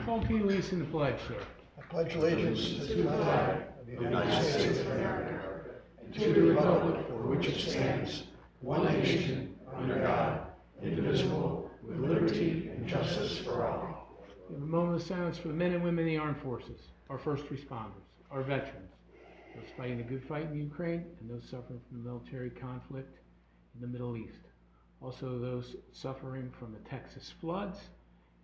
Oh, can you lead us in the pledge, sir? I pledge allegiance to the flag of the United States of America and to the republic for which it stands, one nation, under God, indivisible, with liberty and justice for all. We have a moment of silence for the men and women in the armed forces, our first responders, our veterans, those fighting the good fight in Ukraine, and those suffering from the military conflict in the Middle East. Also those suffering from the Texas floods,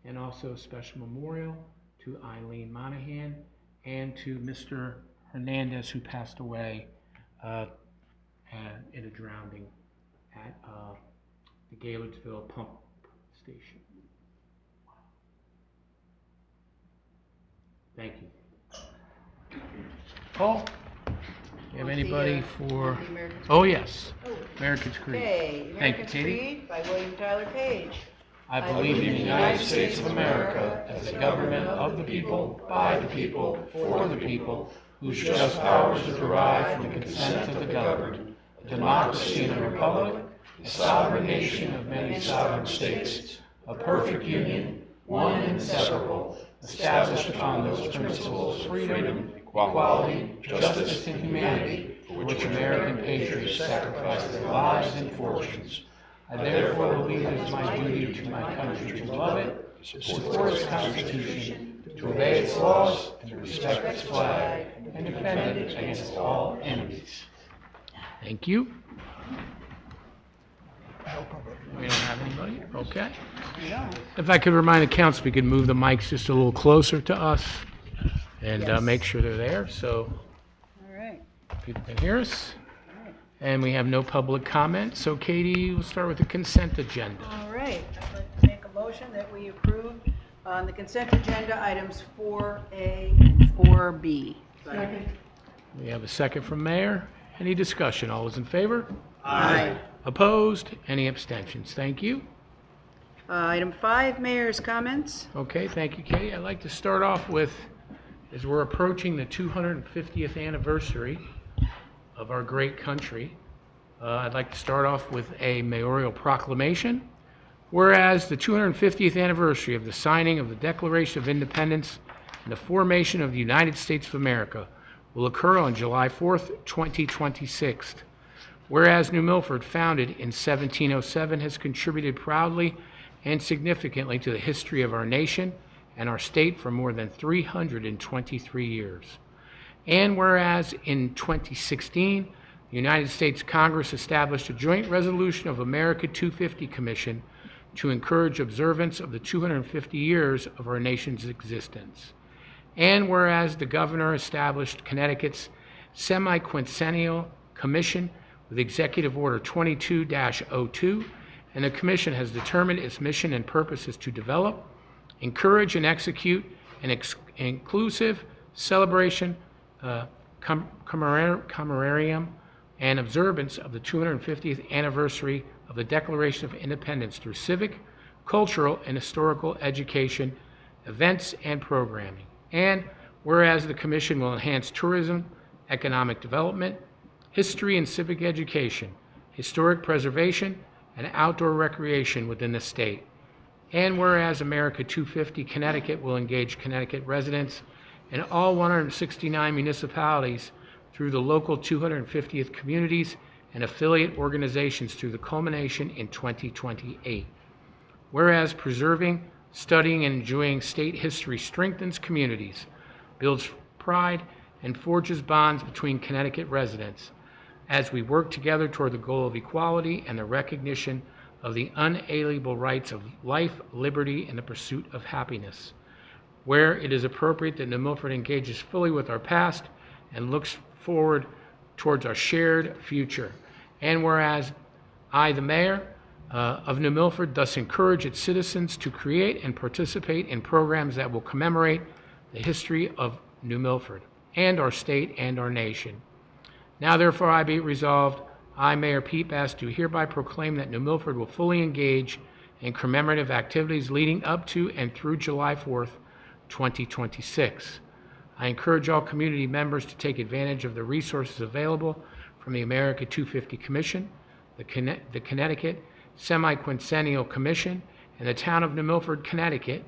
and also a special memorial to Eileen Monahan and to Mr. Hernandez, who passed away in a drowning at the Gaylordsville pump station. Thank you. Paul, you have anybody for? Oh yes, Americans Creed. Okay, Thank you, Americans Katie. Creed by William Tyler Page. I believe in the United States of America as a government of the people, by the people, for the people, whose just powers are derived from the consent of the governed, a democracy and a republic, a sovereign nation of many sovereign states, a perfect union, one and inseparable, established upon those principles of freedom, equality, justice, and humanity, for which American patriots sacrificed their lives and fortunes. I therefore believe it is my duty to my country to love it, to support its Constitution, to obey its laws, and to respect its flag, and defend it against all enemies. Thank you. We don't have anybody? Okay. If I could remind the council, we could move the mics just a little closer to us and make sure they're there so All right. people can hear us. And we have no public comment. So Katie, we'll start with the consent agenda. All right. I'd like to make a motion that we approve on the consent agenda items 4A and 4B. Second. We have a second from Mayor. Any discussion? All those in favor? Aye. Opposed? Any abstentions? Thank you. Item 5, Mayor's comments. Okay, thank you, Katie. I'd like to start off with, as we're approaching the 250th anniversary of our great country, I'd like to start off with a mayoral proclamation. Whereas the 250th anniversary of the signing of the Declaration of Independence and the formation of the United States of America will occur on July 4th, 2026. Whereas New Milford, founded in 1707, has contributed proudly and significantly to the history of our nation and our state for more than 323 years. And whereas in 2016, the United States Congress established a joint resolution of America 250 Commission to encourage observance of the 250 years of our nation's existence. And whereas the governor established Connecticut's Semi-Quincennial Commission with Executive Order 22-02, and the Commission has determined its mission and purpose is to develop, encourage, and execute an inclusive celebration, commemorarium, and observance of the 250th anniversary of the Declaration of Independence through civic, cultural, and historical education, events, and programming. And whereas the Commission will enhance tourism, economic development, history and civic education, historic preservation, and outdoor recreation within the state. And whereas America 250 Connecticut will engage Connecticut residents and all 169 municipalities through the local 250th communities and affiliate organizations through the culmination in 2028. Whereas preserving, studying, and enjoying state history strengthens communities, builds pride, and forges bonds between Connecticut residents as we work together toward the goal of equality and the recognition of the unalienable rights of life, liberty, and the pursuit of happiness. Where it is appropriate that New Milford engages fully with our past and looks forward towards our shared future. And whereas I, the Mayor of New Milford, thus encourage its citizens to create and participate in programs that will commemorate the history of New Milford and our state and our nation. Now therefore I be it resolved, I, Mayor Pete Best, do hereby proclaim that New Milford will fully engage in commemorative activities leading up to and through July 4th, 2026. I encourage all community members to take advantage of the resources available from the America 250 Commission, the Connecticut Semi-Quincennial Commission, and the Town of New Milford, Connecticut,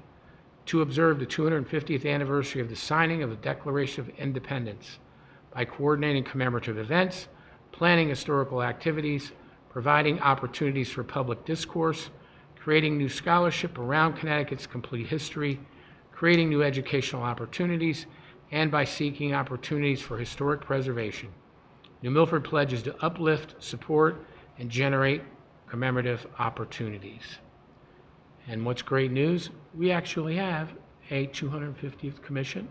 to observe the 250th anniversary of the signing of the Declaration of Independence by coordinating commemorative events, planning historical activities, providing opportunities for public discourse, creating new scholarship around Connecticut's complete history, creating new educational opportunities, and by seeking opportunities for historic preservation. New Milford pledges to uplift, support, and generate commemorative opportunities. And what's great news, we actually have a 250th commission.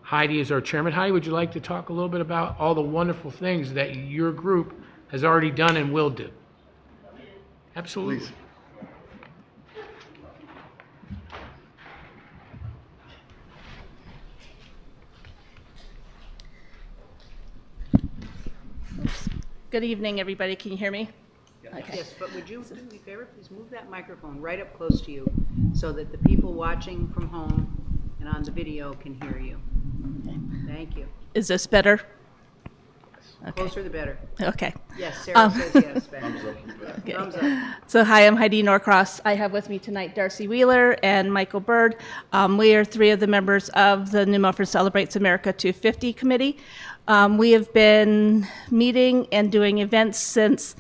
Heidi is our chairman. Heidi, would you like to talk a little bit about all the wonderful things that your group has already done and will do? Absolutely. Please. Good evening, everybody. Can you hear me? Okay. Yes, but would you do me a favor, please move that microphone right up close to you so that the people watching from home and on the video can hear you. Thank you. Is this better? Okay. Closer the better. Okay. Yes, Sarah says yes, Ben. Okay. Thumbs up. So hi, I'm Heidi Norcross. I have with me tonight Darcy Wheeler and Michael Bird. We are three of the members of the New Milford Celebrates America 250 committee. We have been meeting and doing events since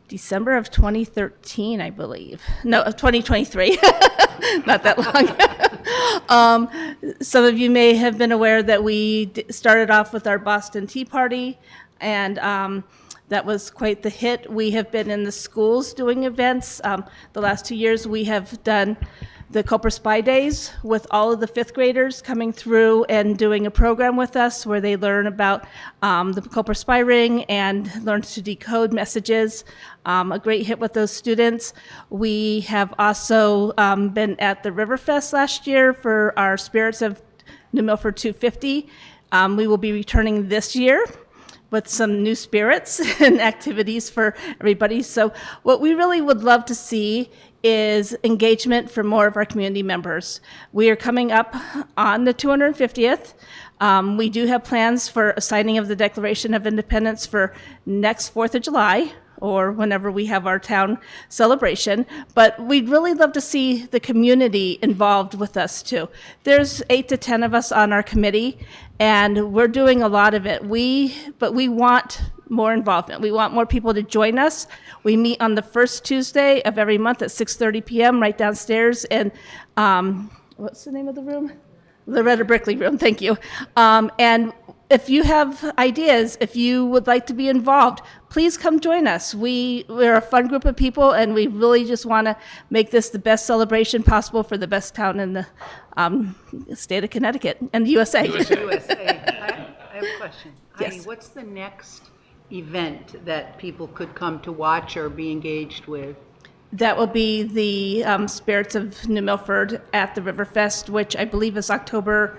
December of 2013, I believe. No, of 2023. Not that long. Some of you may have been aware that we started off with our Boston Tea Party, and that was quite the hit. We have been in the schools doing events. The last 2 years, we have done the Copper Spy Days with all of the fifth graders coming through and doing a program with us where they learn about the Copper Spy Ring and learn to decode messages. A great hit with those students. We have also been at the Riverfest last year for our Spirits of New Milford 250. We will be returning this year with some new spirits and activities for everybody. So what we really would love to see is engagement from more of our community members. We are coming up on the 250th. We do have plans for a signing of the Declaration of Independence for next 4th of July, or whenever we have our town celebration, but we'd really love to see the community involved with us too. There's 8 to 10 of us on our committee, and we're doing a lot of it. But we want more involvement. We want more people to join us. We meet on the first Tuesday of every month at 6:30 p.m. right downstairs in, what's the name of the room? Loretta Brickley Room, thank you. And if you have ideas, if you would like to be involved, please come join us. We're a fun group of people, and we really just want to make this the best celebration possible for the best town in the state of Connecticut and the USA. USA. I have a question. Yes. Heidi, what's the next event that people could come to watch or be engaged with? That will be the Spirits of New Milford at the Riverfest, which I believe is October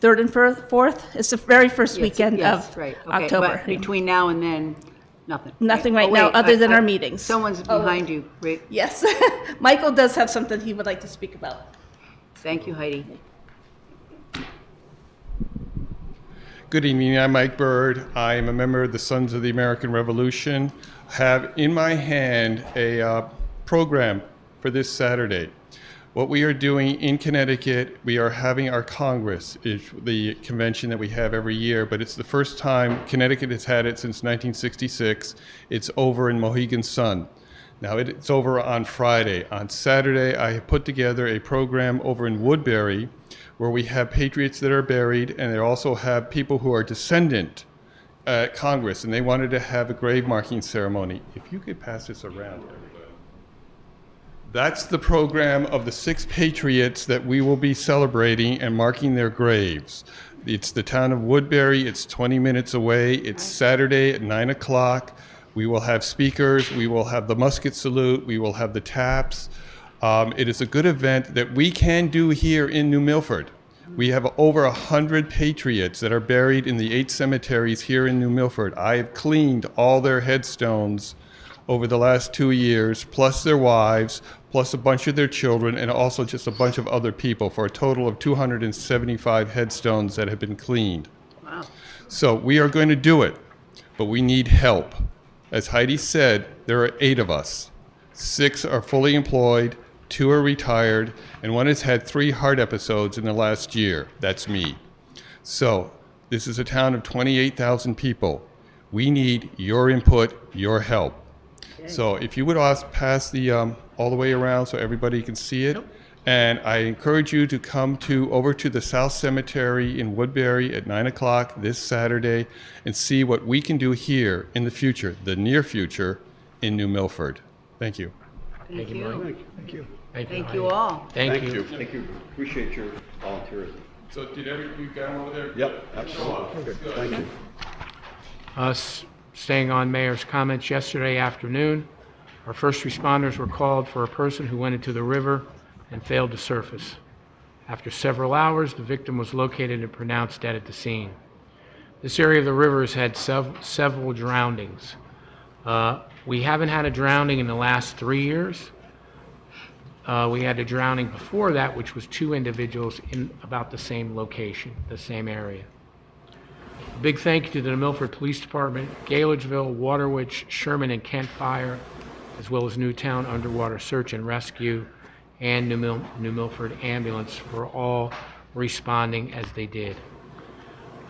3rd and 4th. It's the very first weekend of right. Okay. October. But between now and then, nothing. Nothing right Oh, now, wait, other than our meetings. Someone's behind you, right? Yes. Michael does have something he would like to speak about. Thank you, Heidi. Good evening, I'm Mike Bird. I am a member of the Sons of the American Revolution. I have in my hand a program for this Saturday. What we are doing in Connecticut, we are having our Congress, is the convention that we have every year, but it's the first time Connecticut has had it since 1966. It's over in Mohegan Sun. Now it's over on Friday. On Saturday, I have put together a program over in Woodbury where we have patriots that are buried, and they also have people who are descendant at Congress, and they wanted to have a grave marking ceremony. If you could pass this around, everybody. That's the program of the 6 patriots that we will be celebrating and marking their graves. It's the town of Woodbury. It's 20 minutes away. It's Saturday at 9 o'clock. We will have speakers. We will have the musket salute. We will have the taps. It is a good event that we can do here in New Milford. We have over 100 patriots that are buried in the 8 cemeteries here in New Milford. I have cleaned all their headstones over the last 2 years, plus their wives, plus a bunch of their children, and also just a bunch of other people, for a total of 275 headstones that have been cleaned. Wow. So we are going to do it, but we need help. As Heidi said, there are 8 of us. 6 are fully employed, 2 are retired, and one has had 3 heart episodes in the last year. That's me. So this is a town of 28,000 people. We need your input, your help. So if you would pass the all the way around so everybody can see it. And I encourage you to come over to the South Cemetery in Woodbury at 9 o'clock this Saturday and see what we can do here in the future, the near future, in New Milford. Thank you. Thank you, you. Mike. Thank you. Thank you all. Thank you. Thank you. Appreciate your volunteerism. So did you got them over there? Yep, absolutely. Good. Thank you. Staying on Mayor's comments, yesterday afternoon, our first responders were called for a person who went into the river and failed to surface. After several hours, the victim was located and pronounced dead at the scene. This area of the river has had several drownings. We haven't had a drowning in the last 3 years. We had a drowning before that, which was 2 individuals in about the same location, the same area. A big thank you to the New Milford Police Department, Gaylordsville, Waterwich, Sherman and Kent Fire, as well as Newtown Underwater Search and Rescue, and New Milford Ambulance for all responding as they did.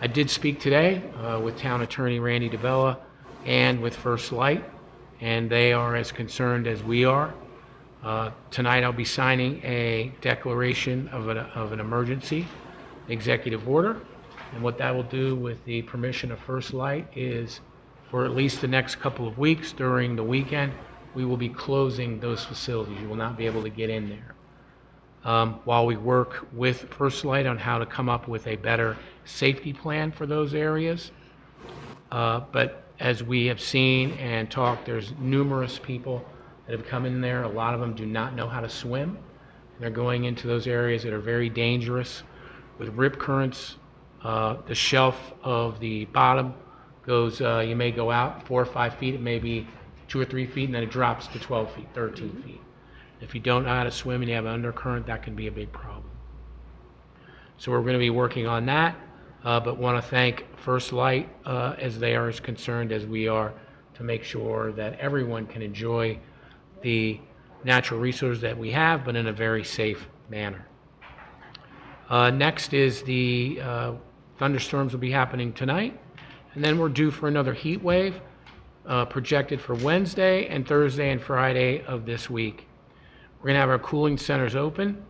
I did speak today with Town Attorney Randy DeBella and with First Light, and they are as concerned as we are. Tonight I'll be signing a declaration of an emergency executive order, and what that will do with the permission of First Light is for at least the next couple of weeks during the weekend, we will be closing those facilities. You will not be able to get in there. While we work with First Light on how to come up with a better safety plan for those areas. But as we have seen and talked, there's numerous people that have come in there. A lot of them do not know how to swim. They're going into those areas that are very dangerous with rip currents. The shelf of the bottom goes, you may go out 4 or 5 feet, it may be 2 or 3 feet, and then it drops to 12 feet, 13 feet. If you don't know how to swim and you have an undercurrent, that can be a big problem. So we're going to be working on that, but want to thank First Light as they are as concerned as we are to make sure that everyone can enjoy the natural resources that we have, but in a very safe manner. Next is the thunderstorms will be happening tonight, and then we're due for another heat wave projected for Wednesday and Thursday and Friday of this week. We're going to have our cooling centers open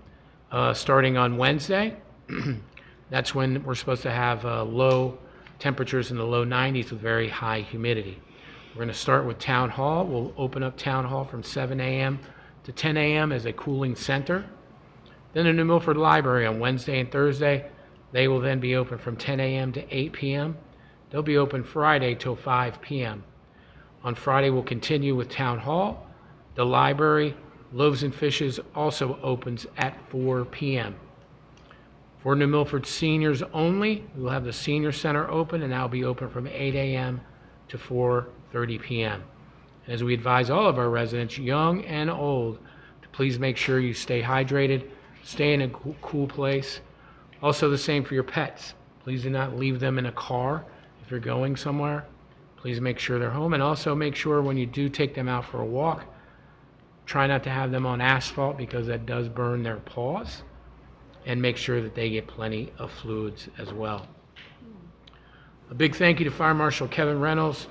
starting on Wednesday. That's when we're supposed to have low temperatures in the low 90s with very high humidity. We're going to start with Town Hall. We'll open up Town Hall from 7 a.m. to 10 a.m. as a cooling center. Then the New Milford Library on Wednesday and Thursday, they will then be open from 10 a.m. to 8 p.m. They'll be open Friday till 5 p.m. On Friday, we'll continue with Town Hall. The library, Loaves and Fishes, also opens at 4 p.m. For New Milford seniors only, we'll have the Senior Center open, and that'll be open from 8 a.m. to 4:30 p.m. As we advise all of our residents, young and old, to please make sure you stay hydrated, stay in a cool place. Also the same for your pets. Please do not leave them in a car if you're going somewhere. Please make sure they're home, and also make sure when you do take them out for a walk, try not to have them on asphalt because that does burn their paws, and make sure that they get plenty of fluids as well. A big thank you to Fire Marshal Kevin Reynolds,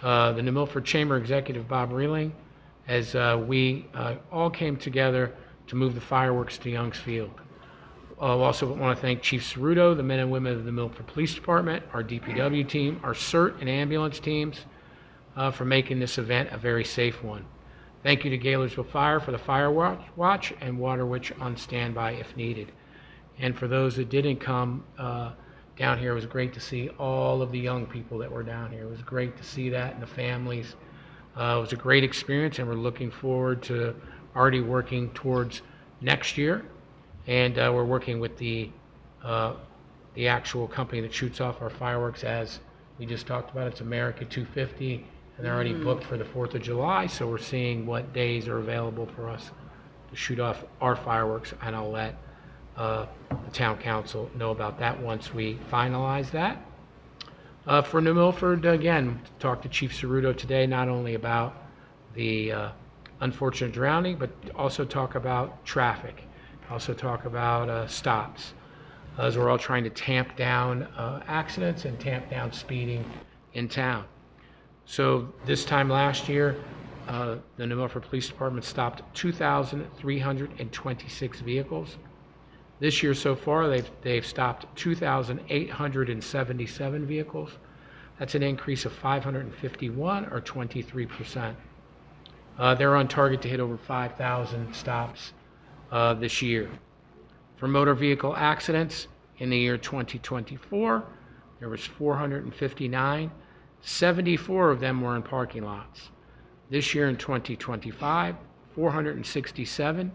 the New Milford Chamber Executive Bob Reeling, as we all came together to move the fireworks to Youngs Field. I also want to thank Chief Ceruto, the men and women of the Milford Police Department, our DPW team, our CERT and ambulance teams for making this event a very safe one. Thank you to Gaylordsville Fire for the fire watch and Waterwich on standby if needed. And for those that didn't come down here, it was great to see all of the young people that were down here. It was great to see that and the families. It was a great experience, and we're looking forward to already working towards next year. And we're working with the actual company that shoots off our fireworks, as we just talked about. It's America 250, and they're already booked for the 4th of July, so we're seeing what days are available for us to shoot off our fireworks, and I'll let the town council know about that once we finalize that. For New Milford, again, talked to Chief Ceruto today, not only about the unfortunate drowning, but also talk about traffic, also talk about stops, as we're all trying to tamp down accidents and tamp down speeding in town. So this time last year, the New Milford Police Department stopped 2,326 vehicles. This year so far, they've stopped 2,877 vehicles. That's an increase of 551, or 23%. They're on target to hit over 5,000 stops this year. For motor vehicle accidents, in the year 2024, there was 459. 74 of them were in parking lots. This year in 2025, 467,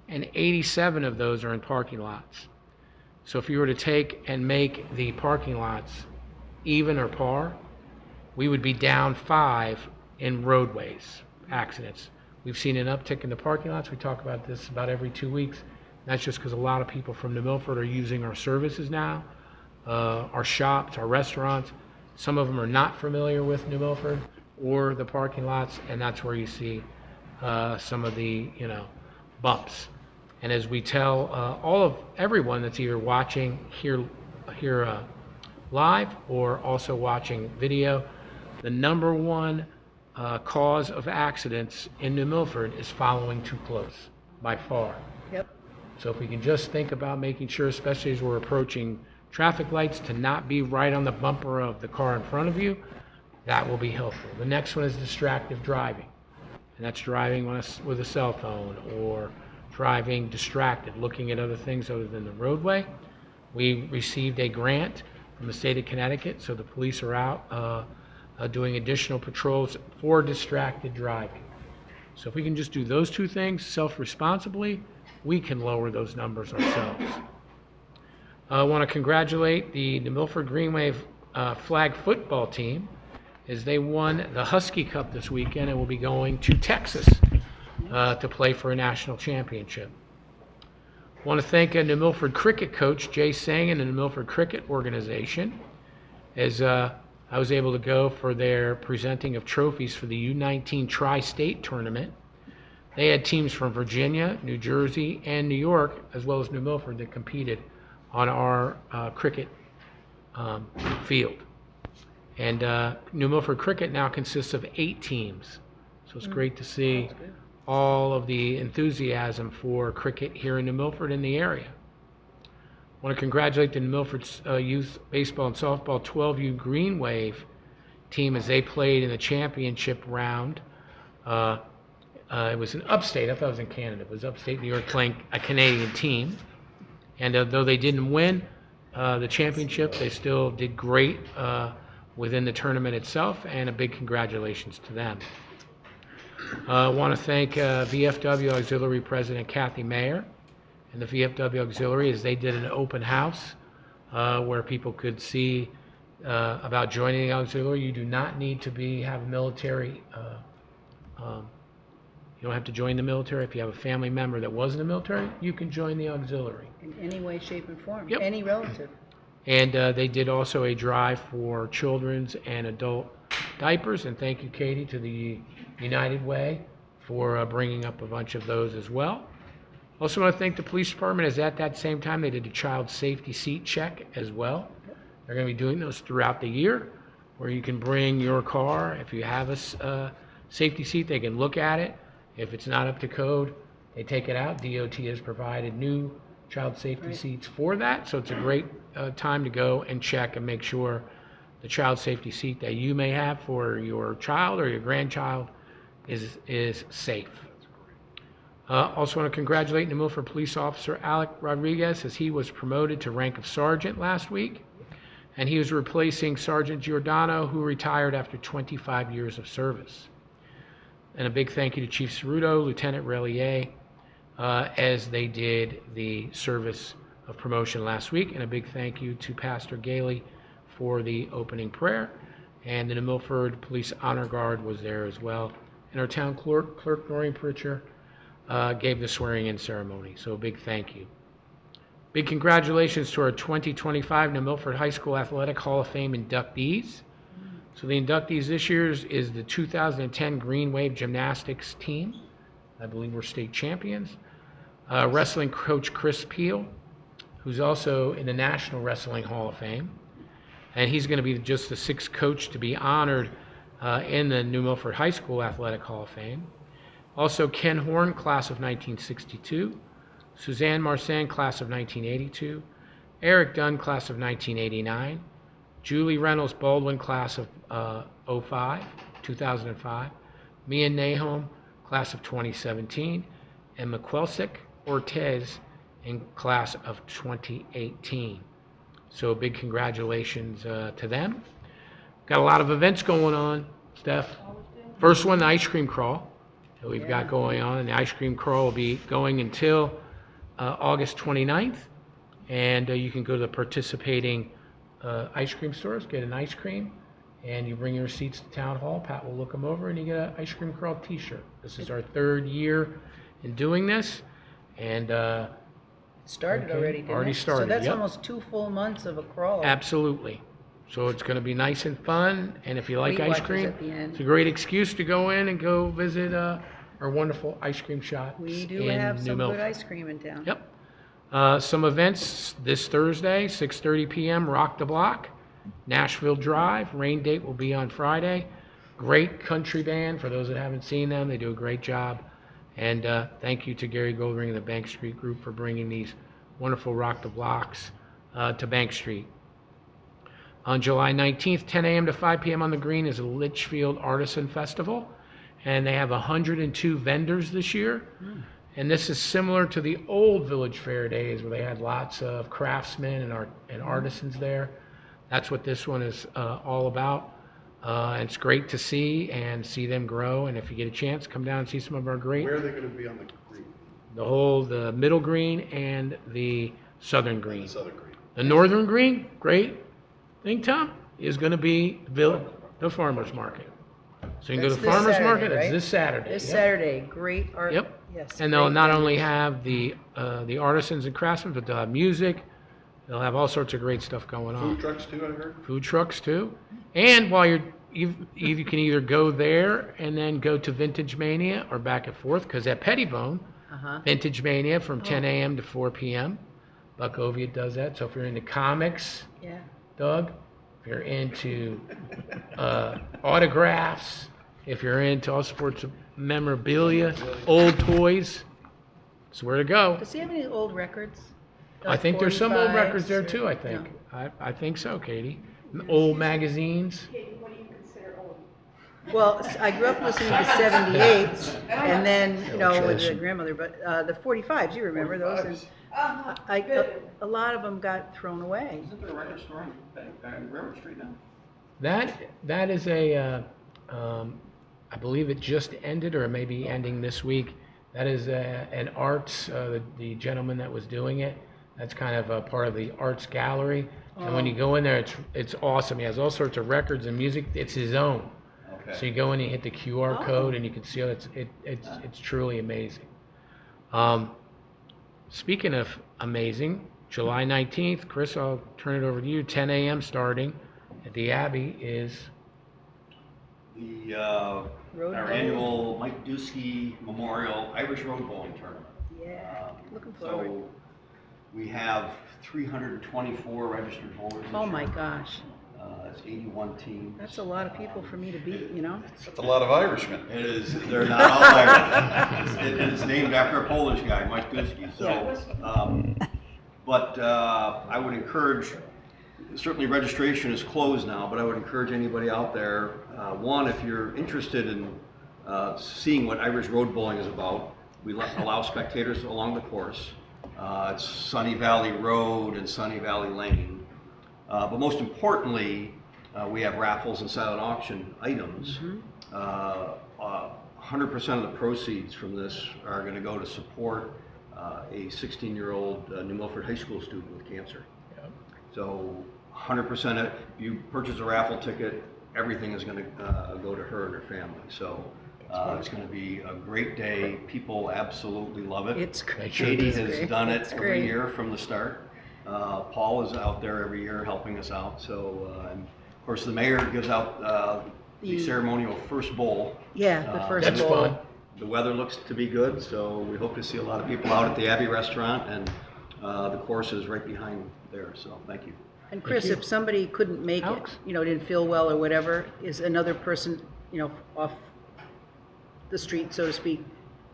and 87 of those are in parking lots. So if you were to take and make the parking lots even or par, we would be down 5 in roadways accidents. We've seen an uptick in the parking lots. We talk about this about every 2 weeks. That's just because a lot of people from New Milford are using our services now, our shops, our restaurants. Some of them are not familiar with New Milford or the parking lots, and that's where you see some of the bumps. And as we tell everyone that's either watching here live or also watching video, the number one cause of accidents in New Milford is following too close, by far. Yep. So if we can just think about making sure, especially as we're approaching traffic lights, to not be right on the bumper of the car in front of you, that will be helpful. The next one is distracted driving, and that's driving with a cell phone or driving distracted, looking at other things other than the roadway. We received a grant from the state of Connecticut, so the police are out doing additional patrols for distracted driving. So if we can just do those two things self-responsibly, we can lower those numbers ourselves. I want to congratulate the New Milford Green Wave flag football team as they won the Husky Cup this weekend and will be going to Texas to play for a national championship. I want to thank New Milford cricket coach Jay Singh and the New Milford Cricket Organization, as I was able to go for their presenting of trophies for the U19 Tri-State Tournament. They had teams from Virginia, New Jersey, and New York, as well as New Milford, that competed on our cricket field. And New Milford Cricket now consists of 8 teams. So it's great to see all of the enthusiasm for cricket here in New Milford and the area. I want to congratulate the New Milford Youth Baseball and Softball 12U Green Wave team as they played in the championship round. It was in upstate. I thought it was in Canada. It was upstate New York playing a Canadian team. And though they didn't win the championship, they still did great within the tournament itself, and a big congratulations to them. I want to thank VFW Auxiliary President Kathy Mayer and the VFW Auxiliary, as they did an open house where people could see about joining the auxiliary. You do not need to have a military. You don't have to join the military. If you have a family member that was in the military, you can join the auxiliary. In any way, shape, and form. Yep. Any relative. And they did also a drive for children's and adult diapers. And thank you, Katie, to the United Way for bringing up a bunch of those as well. Also want to thank the police department, as at that same time they did a child safety seat check as well. They're going to be doing those throughout the year, where you can bring your car. If you have a safety seat, they can look at it. If it's not up to code, they take it out. DOT has provided new child safety seats for that, so it's a great time to go and check and make sure the child safety seat that you may have for your child or your grandchild is safe. Also want to congratulate New Milford Police Officer Alec Rodriguez, as he was promoted to rank of sergeant last week, and he was replacing Sergeant Giordano, who retired after 25 years of service. And a big thank you to Chief Ceruto, Lieutenant Relier, as they did the service of promotion last week. And a big thank you to Pastor Gailey for the opening prayer. And the New Milford Police Honor Guard was there as well. And our town clerk Noreen Pritchard, gave the swearing-in ceremony. So a big thank you. Big congratulations to our 2025 New Milford High School Athletic Hall of Fame inductees. So the inductees this year is the 2010 Green Wave Gymnastics team. I believe we're state champions. Wrestling coach Chris Peel, who's also in the National Wrestling Hall of Fame. And he's going to be just the 6th coach to be honored in the New Milford High School Athletic Hall of Fame. Also, Ken Horn, class of 1962. Suzanne Marsan, class of 1982. Eric Dunn, class of 1989. Julie Reynolds Baldwin, class of 2005. Mia Nahom, class of 2017. And McQuelsick Ortez in class of 2018. So a big congratulations to them. Got a lot of events going on, Steph. First one, the ice cream crawl that we've got going on. And the ice cream crawl will be going until August 29th. And you can go to the participating ice cream stores, get an ice cream, and you bring your receipts to Town Hall. Pat will look them over, and you get an ice cream crawl t-shirt. This is our 3rd year in doing this. And Started Okay, already, didn't it? already started, So that's yep. almost 2 full months of a crawl. absolutely. So it's going to be nice and fun. And if you like Weight ice Watchers cream, at the end. it's a great excuse to go in and go visit our wonderful ice cream shops We do in have New some good Milford. ice cream in town. Yep. Some events this Thursday, 6:30 p.m., Rock the Block, Nashville Drive. Rain date will be on Friday. Great country band. For those that haven't seen them, they do a great job. And thank you to Gary Goldring and the Bank Street Group for bringing these wonderful Rock the Blocks to Bank Street. On July 19th, 10 a.m. to 5 p.m. on the Green is a Litchfield Artisan Festival. And they have 102 vendors this year. And this is similar to the old Village Fair days where they had lots of craftsmen and artisans there. That's what this one is all about. It's great to see them grow. And if you get a chance, come down and see some of our great, Where are they going to be on the green? the middle green and the southern green. The southern green. The northern green, great thing, Tom, is going to be the farmer's market. So you can go to That's the this farmer's Saturday, market. right? It's this Saturday. This Yep. Saturday, great art. Yep. Yes. And they'll great not vendors. only have the artisans and craftsmen, but they'll have music. They'll have all sorts of great stuff going on. Food trucks too, I heard? Food trucks too. And while you can either go there and then go to Vintage Mania or back and forth, because at Pettibone, Uh-huh. Vintage Mania from 10 a.m. to 4 p.m. Buckovia does that. So if you're into comics, Yeah. Doug, if you're into autographs, if you're into all sorts of memorabilia, old toys, it's where to go. Does he have any old records? I think there's some old 45s records there or- too, I think. No. I think so, Katie. Old magazines. Well, I grew up listening to 78s, and then, with the grandmother, but the 45s, you remember those? And a lot of them got thrown away. Isn't there a record store on Railroad Street now? That is I believe it just ended or it may be ending this week. That is an arts, the gentleman that was doing it, that's kind of a part of the arts gallery. And when you go in there, it's awesome. He has all sorts of records and music. It's his own. Okay. So you go in, you hit the QR code, and you can see it's truly amazing. Speaking of amazing, July 19th, Chris, I'll turn it over to you. 10 a.m. starting at the Abbey is The, Road our bowling? annual Mike Dusky Memorial Irish Road Bowling Tournament. Yeah, looking forward. So we have 324 registered holders. this Oh my year. gosh, It's 81 teams. that's a lot of people for me to beat, That's a lot of Irishmen. It is, they're not all Irish. It's named after a Polish guy, Mike Dusky, so. But I would encourage, certainly registration is closed now, but I would encourage anybody out there, one, if you're interested in seeing what Irish road bowling is about, we allow spectators along the course. It's Sunny Valley Road and Sunny Valley Lane. But most importantly, we have raffles and silent auction items. 100% of the proceeds from this are going to go to support a 16-year-old New Milford High School student with cancer. So 100% if you purchase a raffle ticket, everything is going to go to her and her family. So it's going to be a great day. People absolutely love it. It's great. Katie It's has great. done it It's every great. year from the start. Paul is out there every year helping us out. So, and of course, the mayor gives out the ceremonial first bowl. Yeah, the first That's bowl. fun. the weather looks to be good, so we hope to see a lot of people out at the Abbey Restaurant, and the course is right behind there, so thank you. And Chris, if somebody couldn't make it, Alex? didn't feel well or whatever, is another person, off the street, so to speak,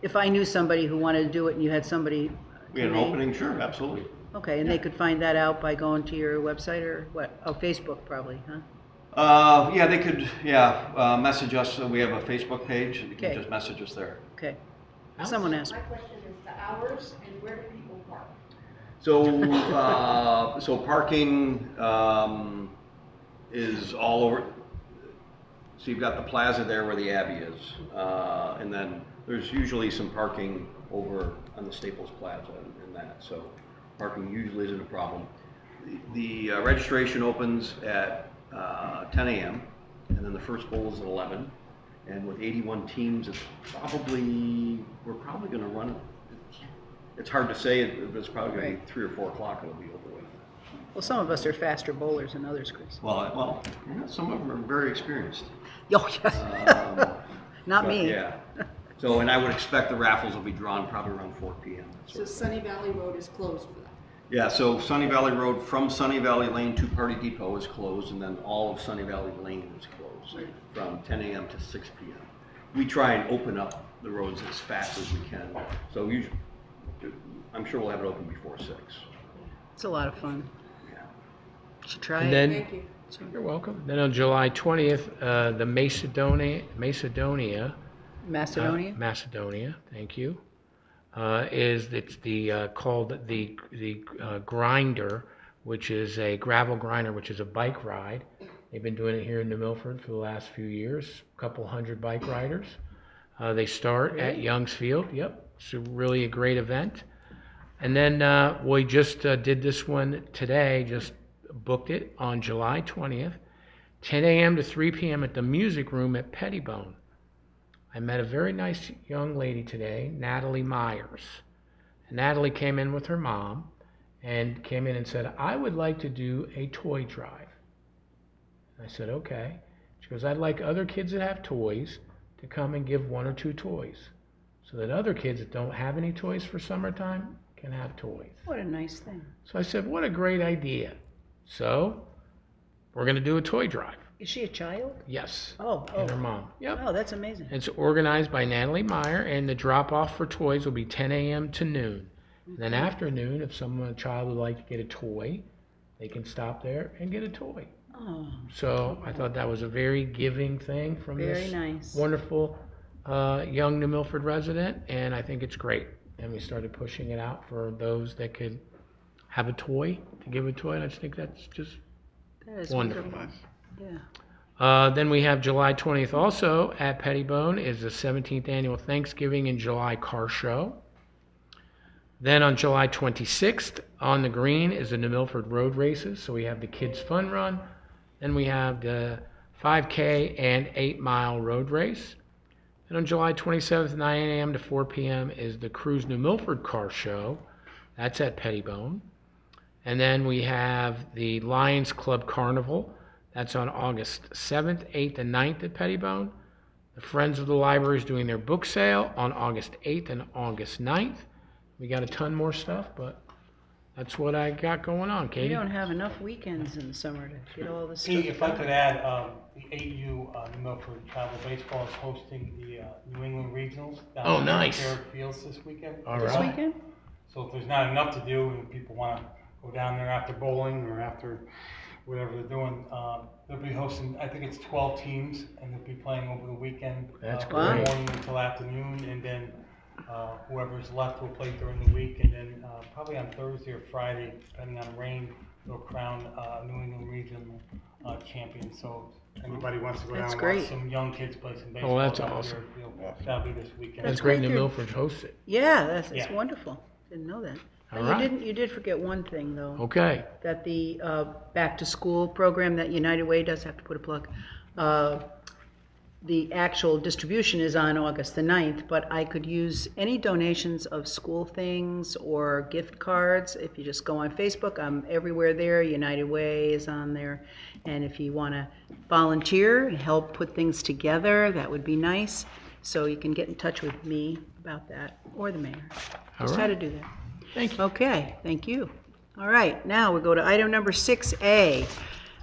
if I knew somebody who wanted to do it and you had somebody. We had an can they- opening, sure, absolutely. Okay, and they could find that out by going to your website or what? Oh, Facebook probably, huh? Yeah, they could, message us. We have a Facebook page. You can Okay. just message us there. Okay. Someone asked. My question is the hours and where do people park? So parking is all over. So you've got the plaza there where the Abbey is, and then there's usually some parking over on the Staples Plaza and that. So parking usually isn't a problem. The registration opens at 10 a.m. and then the first bowl is at 11. And with 81 teams, we're probably going to run. It's hard to say. It's probably going to be 3 or 4 o'clock. It'll be over with. Well, some of us are faster bowlers than others, Chris. Well, some of them are very experienced. Oh, yeah. Not But, me. Yeah. So, and I would expect the raffles will be drawn probably around 4 p.m. So Sunny Valley Road is closed for that. Yeah, so Sunny Valley Road from Sunny Valley Lane to Party Depot is closed, and then all of Sunny Valley Lane is closed from 10 a.m. to 6 p.m. We try and open up the roads as fast as we can. So I'm sure we'll have it open before 6. It's a lot of fun. Yeah. Should try And it. then, Thank you. you're welcome. Then on July 20th, the Macedonia, thank you, it's called the Grinder, which is a gravel grinder, which is a bike ride. They've been doing it here in New Milford for the last few years, a couple hundred bike riders. They start at Youngs Field. Yep, it's really a great event. And then we just did this one today, just booked it on July 20th, 10 a.m. to 3 p.m. at the Music Room at Pettibone. I met a very nice young lady today, Natalie Myers. And Natalie came in with her mom and came in and said, I would like to do a toy drive. And I said, okay. She goes, I'd like other kids that have toys to come and give 1 or 2 toys so that other kids that don't have any toys for summertime can have toys. What a nice thing. So I said, what a great idea. So we're going to do a toy drive. Is she a child? Yes. Oh, And her mom. Yep. Oh, that's amazing. It's organized by Natalie Meyer, and the drop-off for toys will be 10 a.m. to noon. And then after noon, if a child would like to get a toy, they can stop there and get a toy. Oh, So I thought that was a very giving thing from very this nice. wonderful young New Milford resident, and I think it's great. And we started pushing it out for those that could have a toy, to give a toy, and I just think that's just That is wonderful. wonderful. Yeah. Then we have July 20th also at Pettibone is the 17th annual Thanksgiving in July car show. Then on July 26th on the green is the New Milford Road Races. So we have the Kids Fun Run. Then we have the 5K and 8-mile road race. And on July 27th, 9 a.m. to 4 p.m. is the Cruise New Milford car show. That's at Pettibone. And then we have the Lions Club Carnival. That's on August 7th, 8th, and 9th at Pettibone. The Friends of the Library is doing their book sale on August 8th and August 9th. We got a ton more stuff, but that's what I got going on, We Katie. don't have enough weekends in the summer to get all this stuff Hey, if I done. could add, the AU New Milford Travel Baseball is hosting the New England Regionals Oh, down at nice. Garrett Fields this weekend. All This right. weekend? So if there's not enough to do and people want to go down there after bowling or after whatever they're doing, they'll be hosting, I think it's 12 teams, and they'll be playing over the weekend. That's From great. morning until afternoon, and then whoever's left will play during the week, and then probably on Thursday or Friday, depending on rain, they'll crown New England Regional champion. So if anybody wants to go That's down and great. watch some young kids play some baseball. that's down at awesome. Garrett Field, that'll be this weekend. That's great New great. Milford hosts it. Yeah, it's Yeah. wonderful. Didn't know that. All And right. you did forget one thing though. Okay. That the back to school program that United Way does, have to put a plug, the actual distribution is on August the 9th, but I could use any donations of school things or gift cards. If you just go on Facebook, I'm everywhere there. United Way is on there. And if you want to volunteer and help put things together, that would be nice. So you can get in touch with me about that, or the mayor. All Just how to right. do that. Thank you. Okay, thank you. All right, now we go to item number 6A.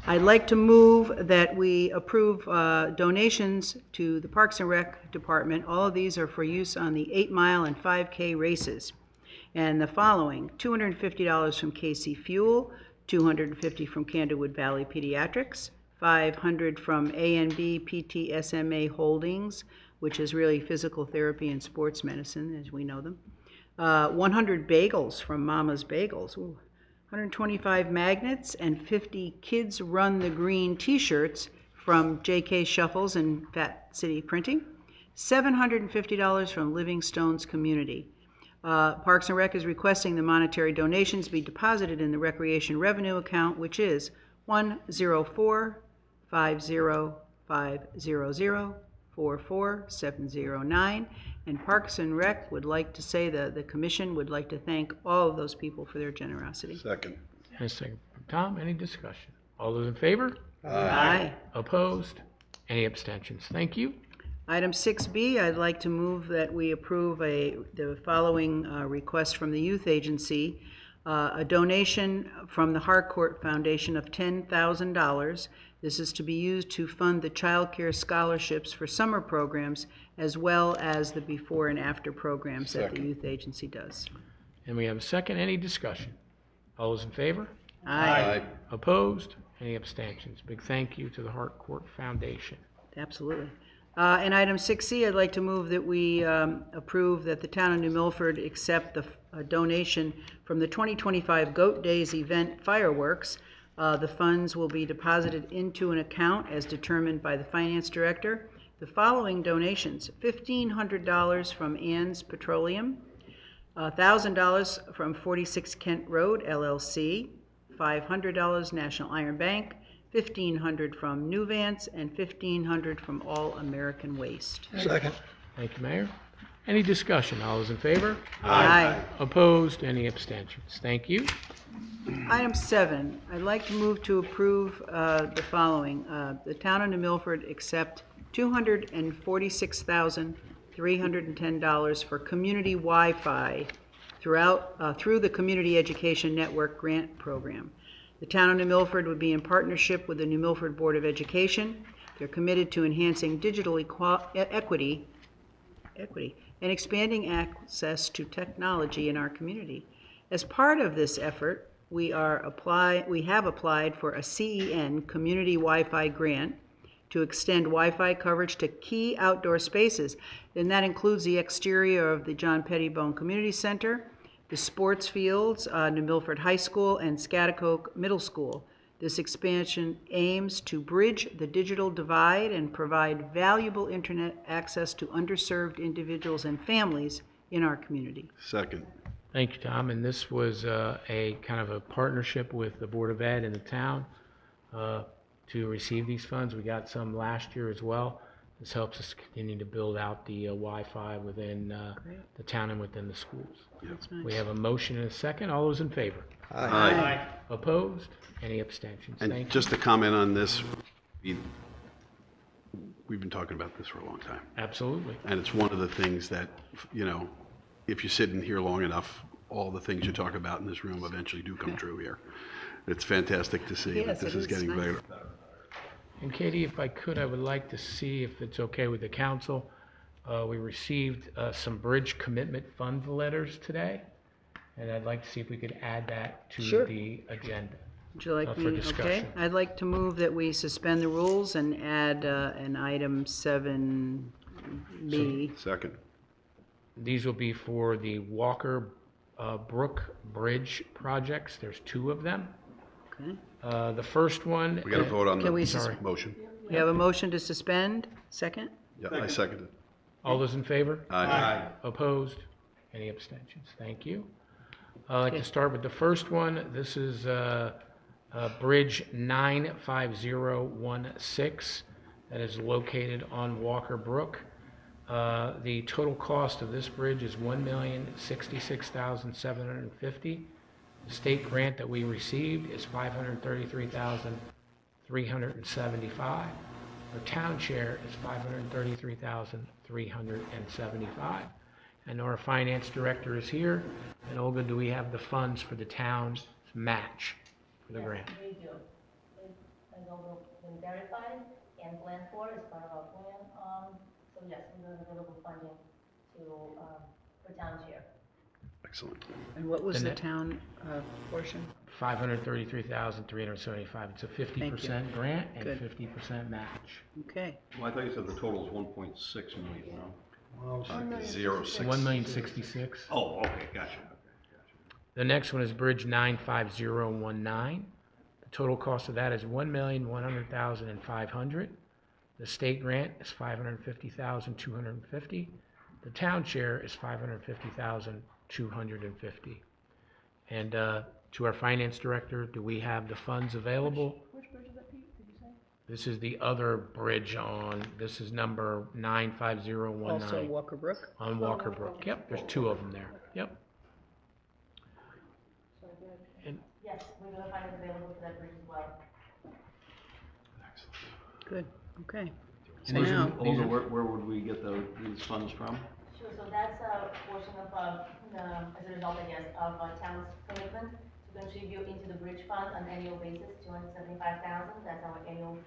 I'd like to move that we approve donations to the Parks and Rec Department. All of these are for use on the 8-mile and 5K races. And the following: $250 from KC Fuel, $250 from Candlewood Valley Pediatrics, $500 from A&B PT SMA Holdings, which is really physical therapy and sports medicine, as we know them. 100 bagels from Mama's Bagels. Ooh. 125 magnets and 50 Kids Run the Green t-shirts from JK Shuffles and Fat City Printing. $750 from Living Stones Community. Parks and Rec is requesting the monetary donations be deposited in the recreation revenue account, which is 104-50500-44709. And Parks and Rec would like to say that the commission would like to thank all of those people for their generosity. Second. And a second from Tom. Any discussion? All those in favor? Aye. Opposed? Any abstentions? Thank you. Item 6B, I'd like to move that we approve the following request from the Youth Agency. A donation from the Harcourt Foundation of $10,000. This is to be used to fund the child care scholarships for summer programs, as well as the before and after programs that the Second. Youth Agency does. And we have a second. Any discussion? All those in favor? Aye. Opposed? Any abstentions? Big thank you to the Harcourt Foundation. Absolutely. And item 6C, I'd like to move that we approve that the town of New Milford accept the donation from the 2025 Goat Days event fireworks. The funds will be deposited into an account as determined by the finance director. The following donations: $1,500 from Ann's Petroleum, $1,000 from 46 Kent Road LLC, $500 National Iron Bank, $1,500 from Newvance, and $1,500 from All American Waste. Second. Thank you, Mayor. Any discussion? All those in favor? Aye. Opposed? Any abstentions? Thank you. Item 7, I'd like to move to approve the following. The town of New Milford accept $246,310 for community Wi-Fi through the Community Education Network grant program. The town of New Milford would be in partnership with the New Milford Board of Education. They're committed to enhancing digital equity and expanding access to technology in our community. As part of this effort, we have applied for a CEN Community Wi-Fi grant to extend Wi-Fi coverage to key outdoor spaces, and that includes the exterior of the John Pettibone Community Center, the sports fields, New Milford High School, and Scotticoke Middle School. This expansion aims to bridge the digital divide and provide valuable internet access to underserved individuals and families in our community. Second. Thank you, Tom. And this was a kind of a partnership with the Board of Ed and the town to receive these funds. We got some last year as well. This helps us continue to build out the Wi-Fi within the town and within the schools. That's nice. We have a motion and a second. All those in favor? Aye. Opposed? Any abstentions? And Thank you. just to comment on this, we've been talking about this for a long time. Absolutely. And it's one of the things that, you know, if you sit in here long enough, all the things you talk about in this room eventually do come true here. It's fantastic to see that Yes, this it is is getting nice. better. And Katie, if I could, I would like to see if it's okay with the council. We received some bridge commitment fund letters today, and I'd like to see if we could add that to Sure. the agenda. Would you like For me, okay? discussion. I'd like to move that we suspend the rules and add an item 7B. Second. These will be for the Walker Brook Bridge projects. There's two of them. Okay. The first one. We got to vote on Can we the Sorry. motion. We have a motion to suspend, second? Yeah, I seconded. All those in favor? Aye. Opposed? Any abstentions? Thank you. I'd like to start with the first one. This is Bridge 95016 that is located on Walker Brook. The total cost of this bridge is $1,066,750. The state grant that we received is $533,375. Our town share is $533,375. And our finance director is here. And Olga, do we have the funds for the town's match for the grant? We do. It's all been verified and planned for as part of our plan. So yes, we have available funding to, for town share. Excellent. And what was And the that- town portion? $533,375. It's a 50% grant and Good. 50% match. Okay. Well, I thought you said the total is 1.6 million, no? 1,066,000. Oh, okay, gotcha. The next one is Bridge 95019. The total cost of that is $1,100,500. The state grant is $550,250. The town share is $550,250. And to our finance director, do we have the funds available? Which bridge is that, Pete, did you say? This is the other bridge this is number 95019. Also Walker Brook? On Walker Brook. Yep, there's two of them there. Yep. And Yes, we will find it available for that bridge as well. Good, okay. So And these are- now, Olga, where would we get these funds from? Sure, so that's a portion of, as a result, I guess, of town's commitment to contribute into the bridge fund on an annual basis, $275,000. That's our annual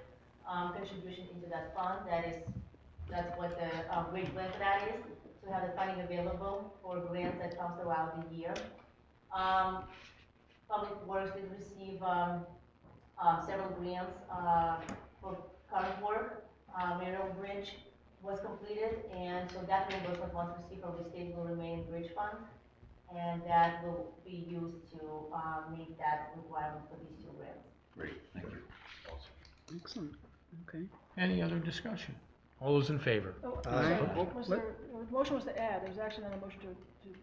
contribution into that fund. That's what the bridge plan for that is. So we have the funding available for grants that come throughout the year. Public Works did receive several grants for current work. Merrill Bridge was completed, and so that reimbursement once received from the state will remain in bridge fund, and that will be used to meet that requirement for these two grants. Great, thank you. excellent, okay. any other discussion? All those in favor? Oh, Aye. sorry, What? was there, the motion was to add, there was actually not a motion to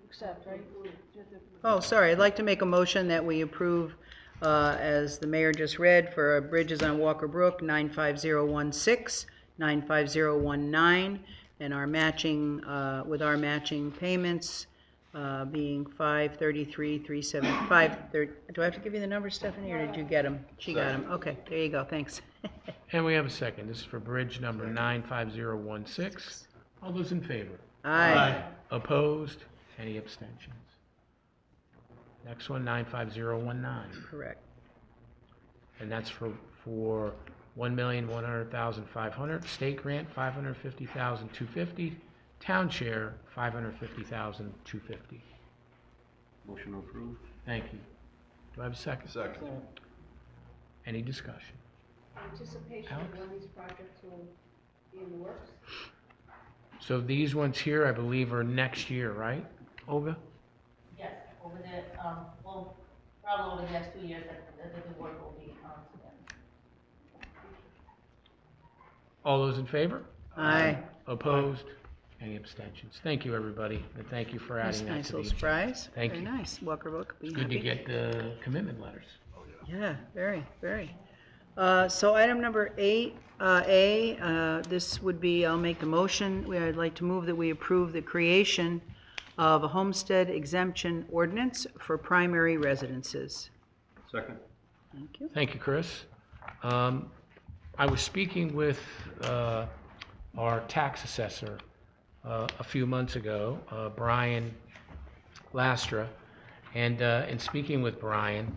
accept, right? You have to- Oh, sorry, I'd like to make a motion that we approve, as the mayor just read, for bridges on Walker Brook, 95016, 95019, and our matching, with our matching payments being 533,375. Do I have to give you the numbers, Stephanie, or did you get them? She got them, okay, there you go, thanks. And we have a second. This is for bridge number 95016. All those in favor? Aye. Opposed? Any abstentions? Next one, 95019. Correct. And that's for $1,100,500. State grant, $550,250. Town share, $550,250. Motion approved? Thank you. Do I have a second? Second. Any discussion? Anticipation Alex? of when these projects will be in the works? So these ones here, I believe, are next year, right, Olga? Yes, over the, well, probably over the next 2 years that the work will be spent. All those in favor? Aye. Opposed? Any abstentions? Thank you, everybody, and thank you for That's a adding that nice to the little agenda. surprise. Thank Very you. nice. Walker Brook, be Good to happy. get the commitment letters. Yeah, very, very. So item number 8A, this would be, I'll make the motion. I'd like to move that we approve the creation of a homestead exemption ordinance for primary residences. Second. Thank you. Thank you, Chris. I was speaking with our tax assessor a few months ago, Brian Lastra, and in speaking with Brian,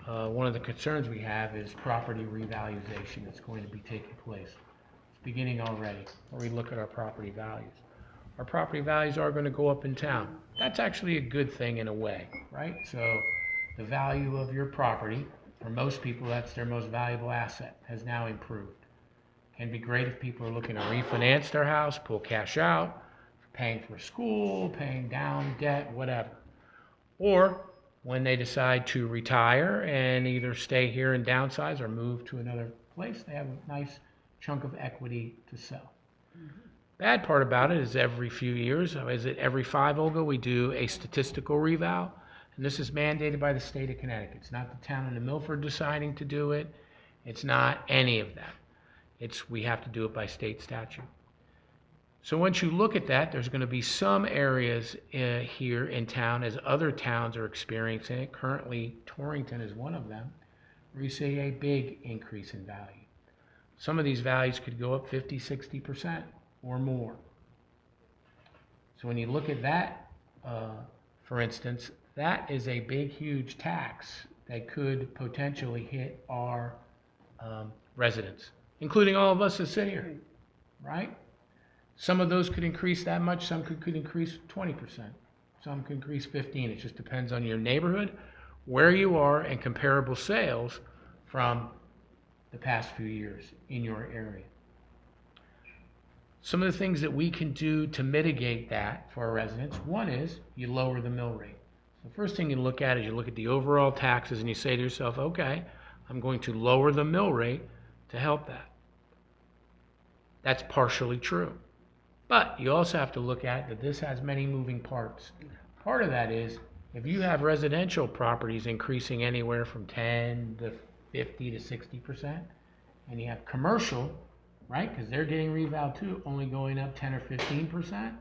one of the concerns we have is property revaluation that's going to be taking place. It's beginning already, where we look at our property values. Our property values are going to go up in town. That's actually a good thing in a way, right? So the value of your property, for most people, that's their most valuable asset, has now improved. Can be great if people are looking to refinance their house, pull cash out, paying for school, paying down debt, whatever. Or when they decide to retire and either stay here and downsize or move to another place, they have a nice chunk of equity to sell. Bad part about it is every few years, is it every 5, Olga, we do a statistical reval, and this is mandated by the state of Connecticut. It's not the town of New Milford deciding to do it. It's not any of that. We have to do it by state statute. So once you look at that, there's going to be some areas here in town, as other towns are experiencing it. Currently, Torrington is one of them, where you see a big increase in value. some of these values could go up 50, 60% or more. So when you look at that, for instance, that is a big, huge tax that could potentially hit our residents, including all of us that sit here, right? Some of those could increase that much, some could increase 20%, some could increase 15%. It just depends on your neighborhood, where you are, and comparable sales from the past few years in your area. Some of the things that we can do to mitigate that for our residents, one is you lower the mill rate. So the first thing you look at is you look at the overall taxes and you say to yourself, okay, I'm going to lower the mill rate to help that. That's partially true. But you also have to look at that this has many moving parts. Part of that is if you have residential properties increasing anywhere from 10 to 50 to 60%, and you have commercial, right, because they're getting reval too, only going up 10 or 15%,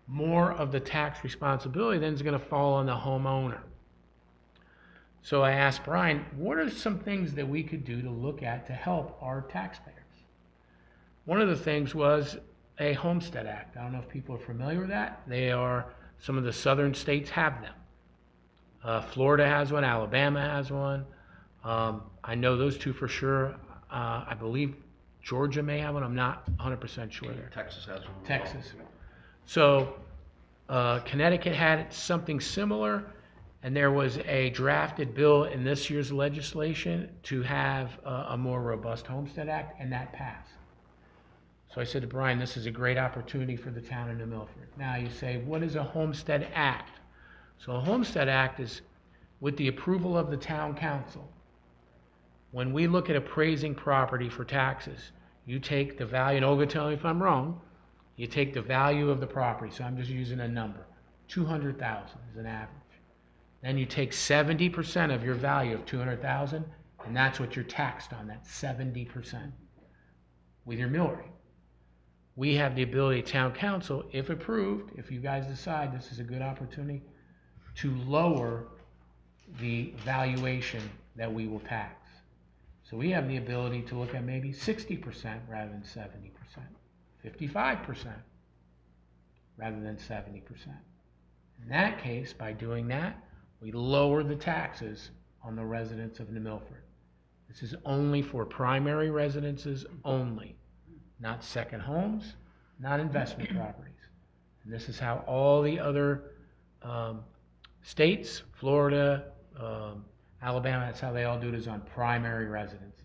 more of the tax responsibility then is going to fall on the homeowner. So I asked Brian, what are some things that we could do to look at to help our taxpayers? One of the things was a Homestead Act. I don't know if people are familiar with that. Some of the southern states have them. Florida has one, Alabama has one. I know those two for sure. I believe Georgia may have one. I'm not 100% sure there. Texas has one. Texas. So Connecticut had something similar, and there was a drafted bill in this year's legislation to have a more robust Homestead Act, and that passed. So I said to Brian, this is a great opportunity for the town of New Milford. Now you say, what is a Homestead Act? So a Homestead Act is with the approval of the town council. When we look at appraising property for taxes, you take the value, and Olga, tell me if I'm wrong, you take the value of the property, so I'm just using a number, 200,000 is an average. Then you take 70% of your value of 200,000, and that's what you're taxed on, that 70% with your mill rate. We have the ability, town council, if approved, if you guys decide this is a good opportunity, to lower the valuation that we will tax. So we have the ability to look at maybe 60% rather than 70%, 55% rather than 70%. In that case, by doing that, we lower the taxes on the residents of New Milford. This is only for primary residences only, not second homes, not investment properties. And this is how all the other states, Florida, Alabama, that's how they all do it, is on primary residences.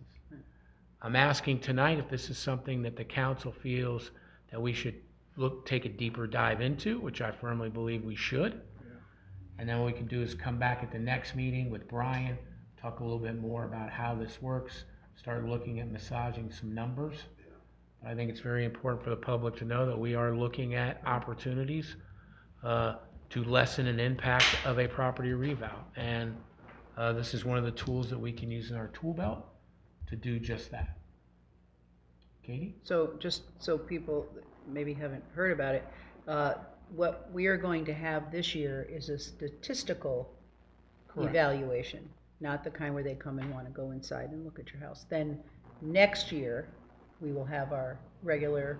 I'm asking tonight if this is something that the council feels that we should take a deeper dive into, which I firmly believe we should. And then what we can do is come back at the next meeting with Brian, talk a little bit more about how this works, start looking at massaging some numbers. But I think it's very important for the public to know that we are looking at opportunities to lessen an impact of a property reval. And this is one of the tools that we can use in our tool belt to do just that. Katie? So just so people maybe haven't heard about it, what we are going to have this year is a statistical Correct. evaluation, not the kind where they come and want to go inside and look at your house. Then next year, we will have our regular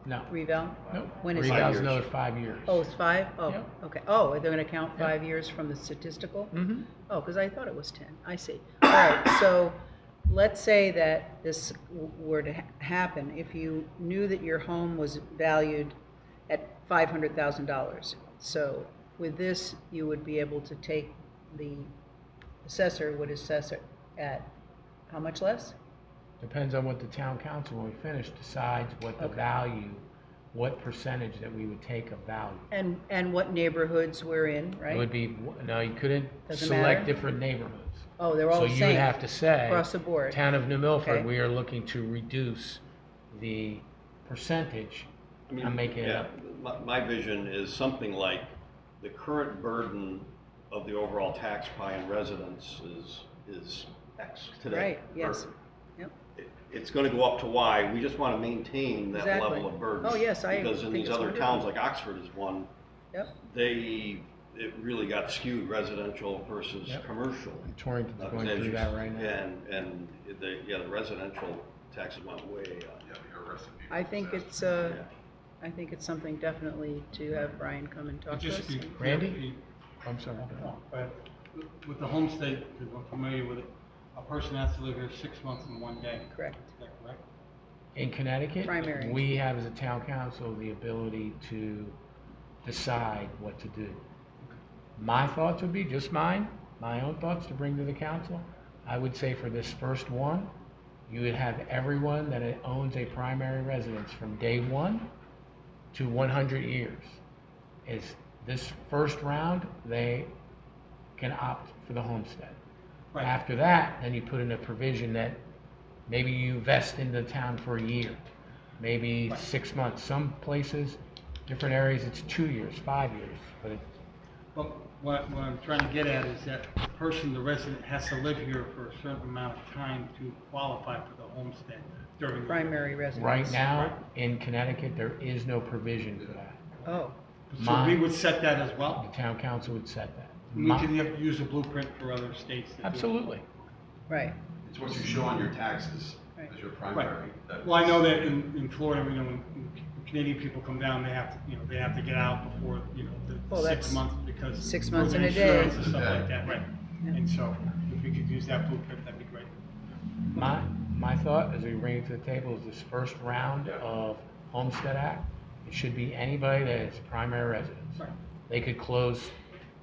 No. reval? Nope. When is Reval's that? another 5 years. Oh, it's 5? Oh, Yep. okay. Oh, they're going to count 5 years from the statistical? Mm-hmm. Oh, because I thought it was 10. I see. All right, so let's say that this were to happen. If you knew that your home was valued at $500,000, so with this, you would be able to take the assessor would assess it at how much less? Depends on what the town council, when we finish, decides what the Okay. value, what percentage that we would take of value. And what neighborhoods we're in, It right? would be, no, you couldn't Doesn't select matter? different neighborhoods. Oh, they're all So the you would same have to say, across the board. Town of New Milford, Okay. we are looking to reduce the percentage. I'm making it yeah, up. my vision is something like the current burden of the overall tax pie in residents is X today. Right, yes. Or Yep. It's gonna go up to Y, we just wanna maintain that Exactly. level of burden. Oh, yes, I Because in think these it's other wonderful. towns, like Oxford is one, Yep. it really got skewed residential versus Yep. commercial. Torrington's Because going as through you- that right now. And the residential taxes went way up. Yeah, you're arrested people. I think I think it's something definitely to have Brian come and talk to us. Just be- Randy? I'm sorry. But with the homestead, because I'm familiar with it, a person has to live here 6 months and 1 day. Correct. Is that correct? In Connecticut, Primary. we have as a town council the ability to decide what to do. My thoughts would be, just mine, my own thoughts to bring to the council. I would say for this first one, you would have everyone that owns a primary residence from day one to 100 years. Is this first round, they can opt for the homestead. Right. After that, then you put in a provision that maybe you vest in the town for a year, maybe 6 months. Some places, different areas, it's 2 years, 5 years, but it, But what I'm trying to get at is that the person, the resident, has to live here for a certain amount of time to qualify for the homestead during the year. Primary residence. right now, in Connecticut, there is no provision for that. Oh, So we would set that as well? The town council would set that. We could use a blueprint for other states. that do it. Absolutely. right. It's what you show on your taxes Right. as your primary. that- Well, I know that in Florida, you know, when Canadian people come down, they have to, you know, they have to get out before, you know, Well, the that's 6 months because. 6 for months the and a day. insurance and stuff Yeah. like that, right. Yeah. And so if we could use that blueprint, that'd be great. My thought, as we bring it to the table, is this first round of Homestead Act, it should be anybody that is primary residence. Right. They could close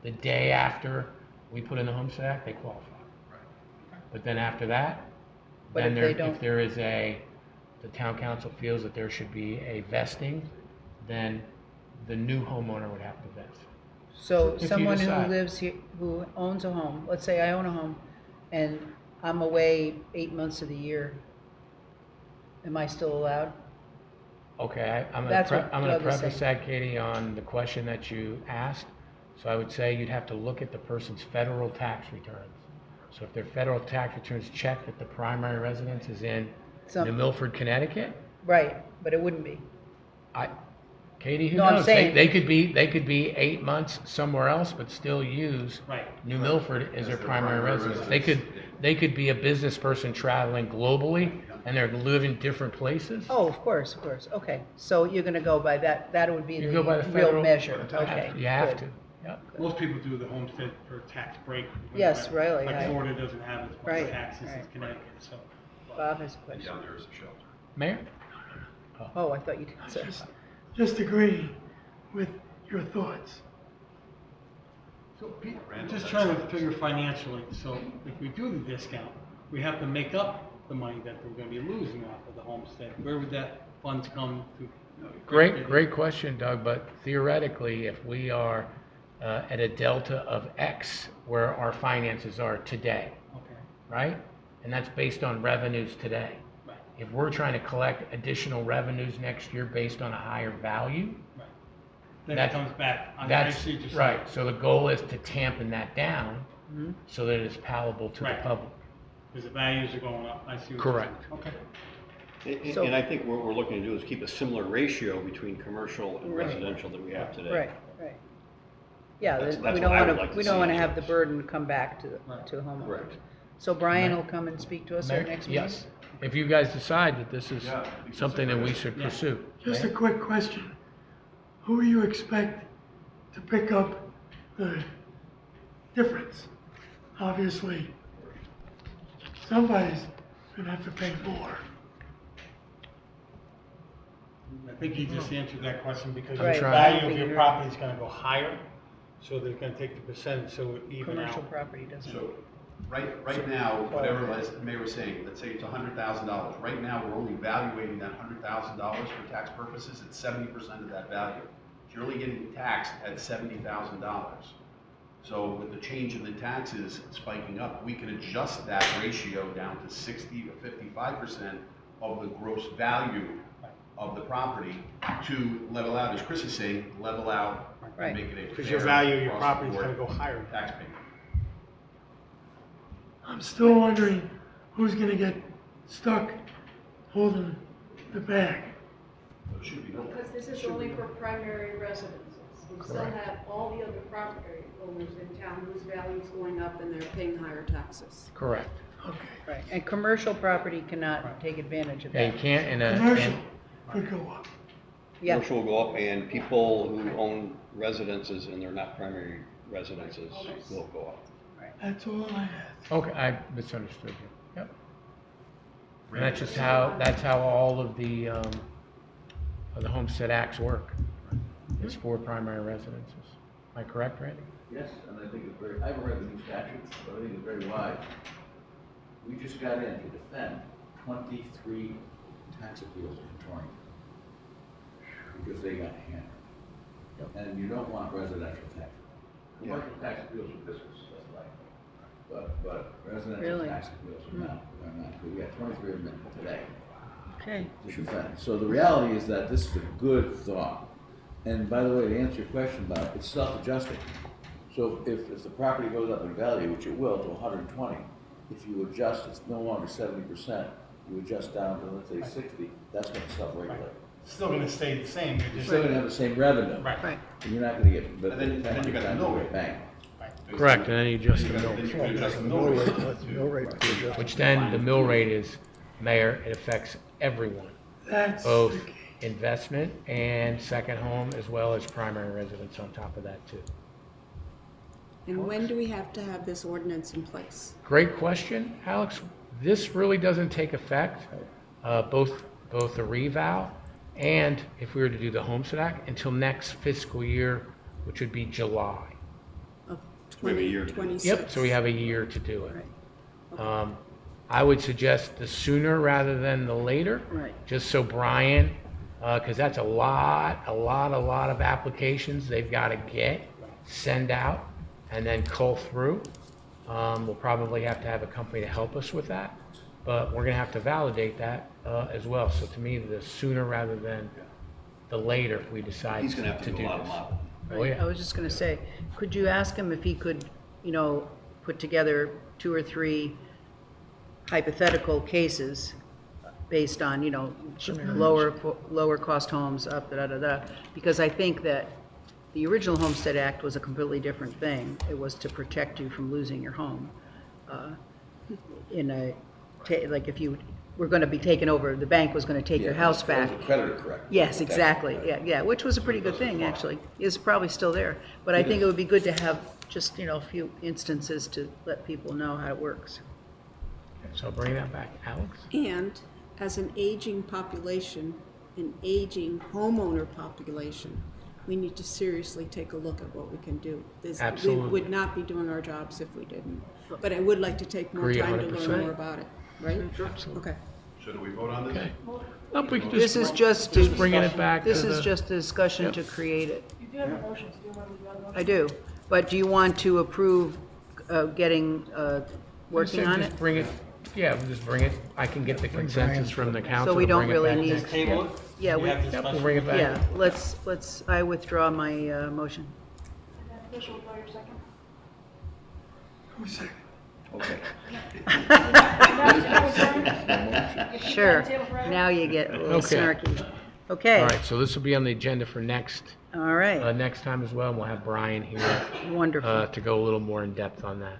the day after we put in the Homestead Act, they qualify. But then after that, But then if there, they don't- if there is the town council feels that there should be a vesting, then the new homeowner would have to vest. So If you someone who decide. lives here, who owns a home, let's say I own a home, and I'm away 8 months of the year, am I still allowed? Okay, I'm That's gonna, what I'm gonna Doug was preface saying. that, Katie, on the question that you asked. So I would say you'd have to look at the person's federal tax returns. So if their federal tax returns check that the primary residence is in Some- New Milford, Connecticut, Right, but it wouldn't be. Katie, who No, I'm knows? saying- They could be 8 months somewhere else, but still use Right. New Milford as their their primary primary residence. residence. They could be a business person traveling globally, and they're living different places. Oh, of course, okay. So you're gonna go by that, that would be You the go by the real federal- measure, okay. You have good. to, yep. Most people do the homestead for tax break. Yes, really, Like I- Florida doesn't have as Right, much taxes as right. Connecticut, so. Bob has a And question. down there is a shelter. Mayor? Oh, I thought you did, sir. Just agree with your thoughts. So, I'm just trying to figure financially, so if we do the discount, we have to make up the money that we're gonna be losing off of the homestead. Where would that funds come to? Great question, Doug, but theoretically, if we are at a delta of X where our finances are today, Okay, right? And that's based on revenues today. right, If we're trying to collect additional revenues next year based on a higher value, right. Then it That- comes back. I that's, see what you're saying. right, so the goal is to tampen that down Mm-hmm. so that it's palatable to the Right. public. Because the values are going up, I see what you're saying. Correct. Okay. So- And I think what we're looking to do is keep a similar ratio between commercial and Right. residential that we have today. Right. Yeah, That's- then that's we don't what I would wanna, like to we don't see wanna as have the well. burden come back to Right. the homeowners. Correct. So Brian Mayor? will come and speak to us Mayor? at next meeting? Yes, if you guys decide that this is Yeah, we something that we consider should Yeah. pursue. Just a Mayor? quick question. Who do you expect to pick up the difference? Obviously, somebody's gonna have to pay more. I think he just answered that question because Right. the trying. value of your Figured. property is gonna go higher, so they're gonna take the percentage, so it even Commercial out. property doesn't. So, right now, whatever the mayor was saying, let's say it's $100,000. Right now, we're only valuating that $100,000 for tax purposes at 70% of that value. So you're only getting taxed at $70,000. So with the change in the taxes spiking up, we can adjust that ratio down to 60 to 55% of the gross value of the property to level out, as Chris is saying, level out Right. and make it a Because your fair value of your across the property is gonna board go higher. tax payment. I'm still wondering who's gonna get stuck holding the bag. So it should be no. Because this is only for primary residences. We still Correct. have all the other property owners in town whose value is going up and they're paying higher taxes. Correct. Okay. Right, and commercial property cannot take advantage of Yeah, you that. can't, Commercial and could go up. Yeah, Commercial will go up, and people who own residences and they're not primary residences will go up. That's all I had. okay, I misunderstood you. Yep. And that's how all of the homestead acts work. It's for primary residences. Am I correct, Randy? Yes, and I think it's very, I haven't read the new statutes, but I think it's very wise. We just got in to defend 23 tax appeals in Torrington because they got hammered. And you don't want residential tax. Commercial tax appeals are business, that's like, but residential Really? tax appeals are not, good. We got 23 of them today okay. to defend. So the reality is that this is a good thought. And by the way, to answer your question about it, it's self-adjusting. So if the property goes up in value, which it will, to 120, if you adjust, it's no longer 70%, you adjust down to, let's say, 60, that's going to self-regulate. Still gonna stay the same, you're You're just. still going to have the same revenue. Right. And you're not going to get, but And then you got the mill rate. bang. Correct, and then you adjust the Then mill, you can adjust the Mill mill rate, rate. let the mill rate be adjusted. which then the mill rate is, Mayor, it affects everyone, That's both the key. investment and second home, as well as primary residence on top of that too. And when do we have to have this ordinance in place? Great question, Alex. This really doesn't take effect, both the revow and if we were to do the Homestead Act, until next fiscal year, which would be July. Of We have a year to do it. 2026? Yep, so we have a year to do it. Right. I would suggest the sooner rather than the later. Right. Just so Brian, because that's a lot of applications they've got to get, send out, and then cull through. We'll probably have to have a company to help us with that, but we're going to have to validate that as well. So to me, the sooner rather than the later, if we decide He's gonna have to do do a lot of this. modeling. Oh, Right. yeah. I was just gonna say, could you ask him if he could, put together 2 or 3 hypothetical cases based on, lower cost homes, up, da-da-da-da? Because I think that the original Homestead Act was a completely different thing. It was to protect you from losing your home. Like if you were gonna be taken over, the bank was gonna take your house back. Creditor correct. Yes, exactly, yeah, which was a pretty good thing, actually, is probably still there. But I think it would be good to have just, a few instances to let people know how it works. So bring that back, Alex. And as an aging population, an aging homeowner population, we need to seriously take a look at what we can do. Absolutely. We would not be doing our jobs if we didn't. But I would like to take more Agree time to 100%. learn more about it, right? Okay. So do we vote on this? Okay. Nope, we can This is just. just bringing it back to This is the- just a discussion to create it. You do have a motion, so do you want to do the motion? I do, but do you want to approve working So on it? just bring it, yeah, we'll just bring it, I can get the consensus from the council So we to don't bring it really back need- next- Table it? Yeah, we- have Yep, we'll discussion? bring it back. Yeah, let's, I withdraw my motion. Official, for your second. Who's second? Okay. Sure, now you get a little Okay. snarky. Okay, All right, so this will be on the agenda for next time as well, and we'll have Brian here Wonderful. to go a little more in depth on that.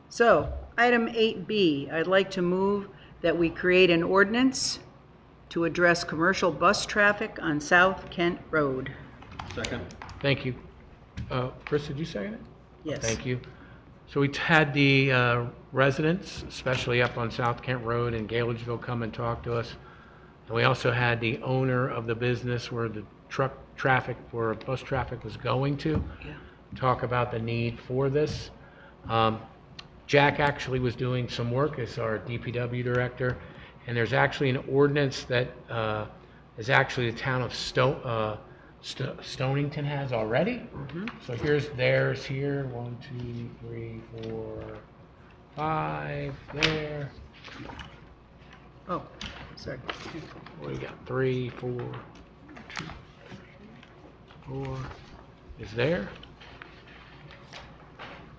So, item 8B, I'd like to move that we create an ordinance to address commercial bus traffic on South Kent Road. Second? Thank you. Chris, did you second it? Yes. Thank you. So we had the residents, especially up on South Kent Road in Galegeville, come and talk to us. And we also had the owner of the business where the bus traffic was going to, talk about the need for this. Jack actually was doing some work as our DPW director, and there's actually an ordinance that is actually the town of Stonington has already. So here's theirs here, 1, 2, 3, 4, 5, there. Oh, sorry. What do we got? 3, 4, 2, 4 is there.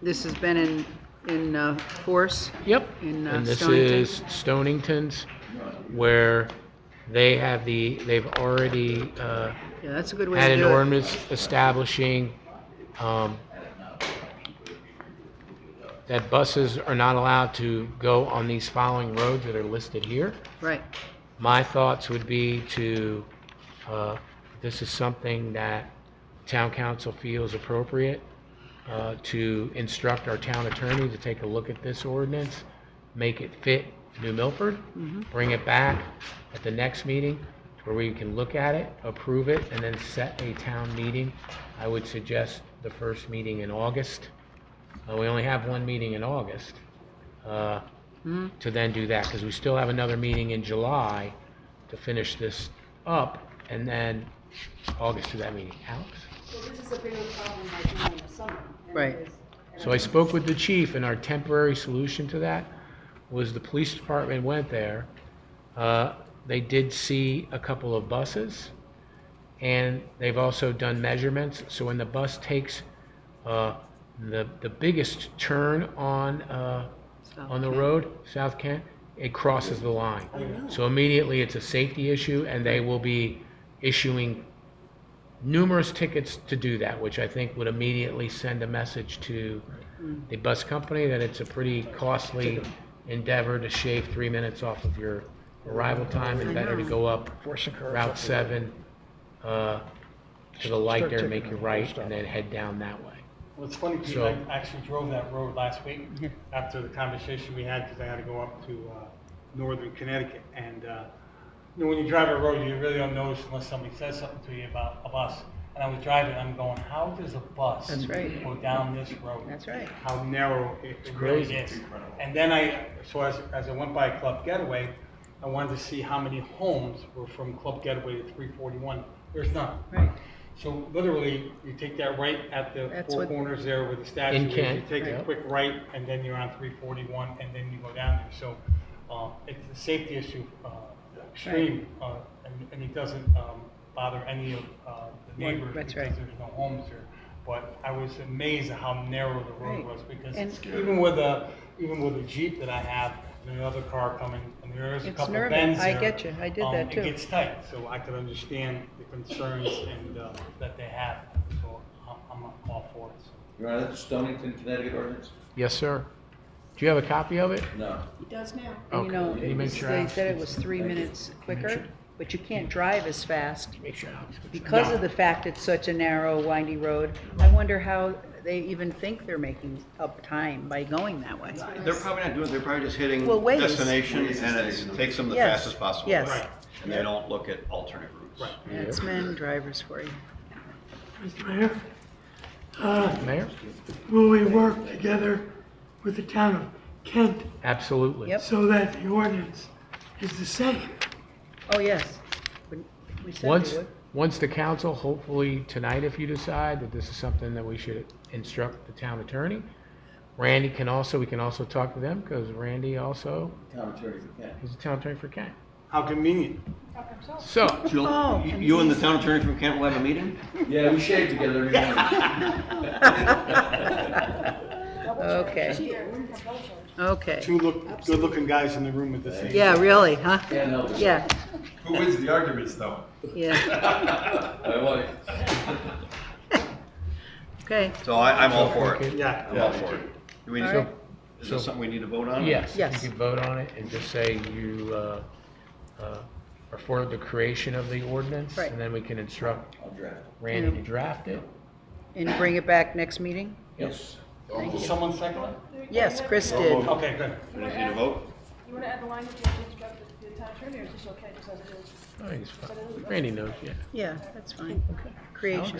This has been in force? Yep. In And this Stonington? is Stonington's, where they've already Yeah, that's a good way had to an do it. ordinance establishing that that buses are not allowed to go on these following roads that are listed here. Right. My thoughts would be to, this is something that town council feels appropriate, to instruct our town attorney to take a look at this ordinance, make it fit New Milford, bring it back at the next meeting where we can look at it, approve it, and then set a town meeting. I would suggest the first meeting in August. We only have one meeting in August to then do that, because we still have another meeting in July to finish this up, and then August to that meeting. Alex? So this is a bigger problem like now in the summer. than it Right. is- So I spoke with the chief, and our temporary solution to that was the police department went there. They did see a couple of buses, and they've also done measurements. So when the bus takes the biggest turn on the road, South Kent, it crosses the line. So immediately it's a safety issue, and they will be issuing numerous tickets to do that, which I think would immediately send a message to the bus company that it's a pretty costly endeavor to shave 3 minutes off of your arrival time, and better to go up Route 7 to the light there, make your right, and then head down that way. Well, it's funny, Pete, So- I actually drove that road last week after the conversation we had, because I had to go up to northern Connecticut. And, you know, when you drive a road, you really don't notice unless somebody says something to you about a bus. And I was driving, I'm going, how does a bus That's right. go down this road? That's right. How narrow it really crazy. is. And then so as I went by Club Getaway, I wanted to see how many homes were from Club Getaway to 341. There's none. Right. So literally, you take that right at the That's four what- corners there where the statue In is. Kent, You take yeah. a quick right, and then you're on 341, and then you go down there. So it's a safety issue, extreme, and it doesn't bother any of the Right, neighbors that's because right. there's no homes there. But I was amazed at how narrow the road Right. was, because And- even with a Jeep that I have, and another car coming, and there is a It's couple of nervous. bends I there, get you. I did that too. It gets tight, so I could understand the concerns and that they have. So I'm all for it. So. Your Honor, that's Stonington, Connecticut ordinance? Yes, sir. Do you have a copy of it? No. He does now. And you know, Okay. Can you make sure they Alex said it gets was 3 minutes quicker, but you can't drive as fast Make sure Alex gets it. because No. of the fact it's such a narrow, windy road. I wonder how they even think they're making up time by going that way. They're probably not doing, they're probably just hitting Well, Waze. destination, and it takes them the Yes, fastest possible yes. way. Right. And they don't look at alternate routes. Right. That's men drivers for you. Mr. Mayor, Mayor? will we work together with the town of Kent Absolutely. Yep. so that the ordinance is the same? Oh, yes. We said we Once, would. once the council, hopefully tonight, if you decide that this is something that we should instruct the town attorney, Randy can also, we can also talk to them, because Randy also Town attorney for Kent. is the town attorney for Kent. How convenient. So, Oh, You and the town attorney from Kent will have a meeting? Yeah, we shave together every morning. okay. Okay. Two good-looking guys in the room at the same time. Yeah, really, huh? Can't help it. Yeah, Who wins the arguments, though? yeah. My wife. Okay, So I'm all for it. Yeah. I'm all for it. Do we, All right. is this something we need to vote on? yes, Yes. you can vote on it and just say you are for the creation of the ordinance, Right. and then we can instruct I'll draft. Randy to draft it. and bring it back next meeting? Yes. Thank you. Someone second it? Yes, Chris did. Okay, good. Do we need to vote? You wanna add the language to instruct the town attorney, or is this okay, just as it is? I think it's fine. Randy knows, yeah. Yeah, that's fine. Creation.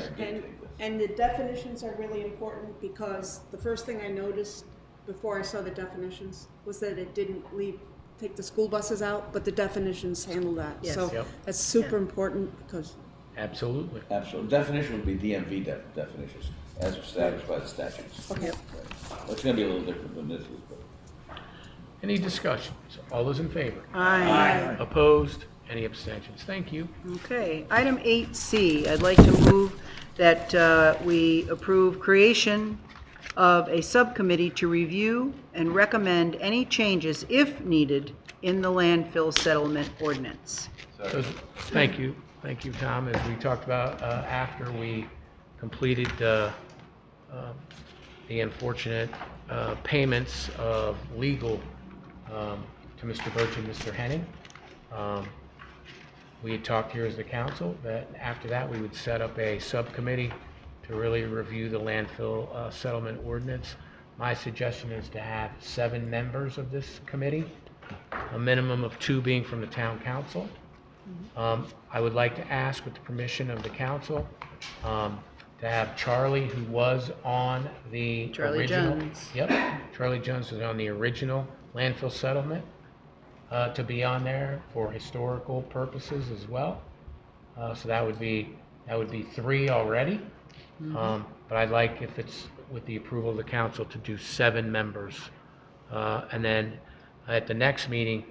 And the definitions are really important because the first thing I noticed before I saw the definitions was that it didn't take the school buses out, but the definitions handle that. Yes. So Yep. that's super important because Absolutely. Absolutely. Definition would be DMV definitions, as established by the statutes. Yep. It's gonna be a little different than this is, but. Any discussion? All those in favor? Aye. Opposed? Any abstentions? Thank you. Okay, item 8C, I'd like to move that we approve creation of a subcommittee to review and recommend any changes, if needed, in the landfill settlement ordinance. Thank you. Thank you, Tom. As we talked about after we completed the unfortunate payments of legal to Mr. Birch and Mr. Henning. We had talked here as the council that after that we would set up a subcommittee to really review the landfill settlement ordinance. My suggestion is to have 7 members of this committee, a minimum of 2 being from the town council. I would like to ask, with the permission of the council, to have Charlie, who was on the Charlie original. Jones. Yep, Charlie Jones was on the original landfill settlement, to be on there for historical purposes as well. So that would be 3 already. But I'd like, if it's with the approval of the council, to do 7 members. And then at the next meeting,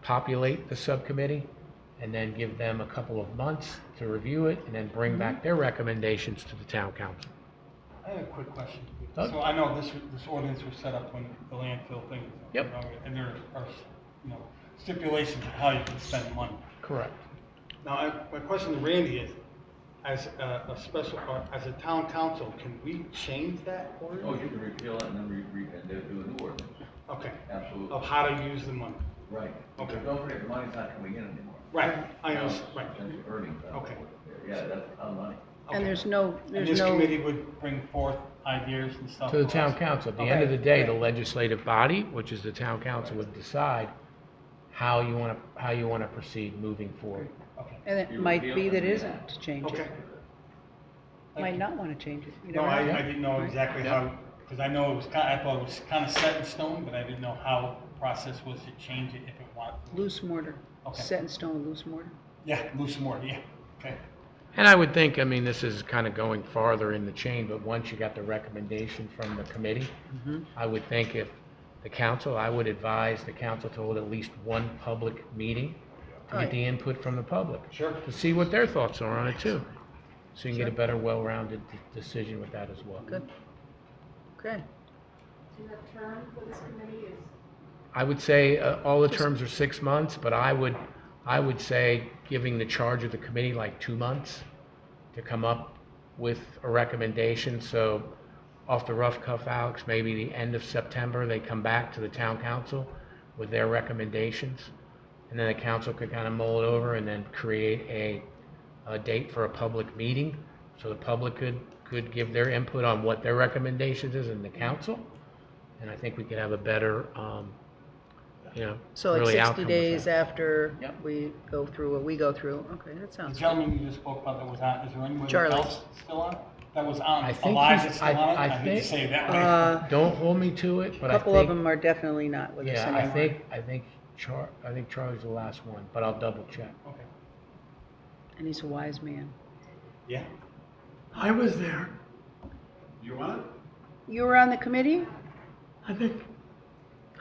populate the subcommittee and then give them a couple of months to review it and then bring back their recommendations to the town council. I have a quick question. Oh. So I know this ordinance was set up when the landfill thing. Yep. And there are, stipulations of how you can spend money. Correct. Now, my question to Randy is, as a special, or as a town council, can we change that Oh, ordinance? you can repeal it and then and they'll do a new ordinance. Okay, Absolutely. of how to use the money. Right. Okay. Because don't forget, the money's not coming in anymore. Right, I Now understand, it's right. essentially earnings. Okay. Yeah, that's a ton of money. And Okay. there's no, And there's this no, committee would bring forth ideas and stuff? To the for town us? council. At the Okay. end of the day, the Okay. legislative body, which is the town council, would decide how you want to proceed moving forward. Okay. and it You might repeal be it that and do isn't that. to change Okay. it. Thank Might you. not want to change it. You No, never know. I didn't know exactly how, because I know it was I thought it was kind of set in stone, but I didn't know how the process was to change it if it wanted. Loose mortar, Okay. set in stone, loose mortar. Yeah, loose mortar, yeah, okay. And I would think, this is kind of going farther in the chain, but once you got the recommendation from the committee, I would think if the council, I would advise the council to hold at least one public meeting to get Right. the input from the public. Sure. To see what their thoughts are on it too. So you can get a better, well-rounded decision with that as well. Good. Okay. And the term for this committee is? I would say all the terms are 6 months, but I would say giving the charge of the committee like 2 months to come up with a recommendation. So off the rough cuff, Alex, maybe the end of September, they come back to the town council with their recommendations. And then the council could kind of mull it over and then create a date for a public meeting. So the public could give their input on what their recommendations is in the council. And I think we could have a better, So like really 60 outcome with days that. after Yep. we go through what we go through. Okay, that The sounds good. gentleman you just spoke about that was on, is there anyone Charlie. else still on? That was on, I think alive he's- that's still on it? I I hate think- to say it that way. Don't hold me to it, but A I couple of think, them are definitely not with us yeah, anymore. I think Charlie's the last one, but I'll double check. Okay, And he's a wise man. yeah. I was there. You want it? You were on the committee? I think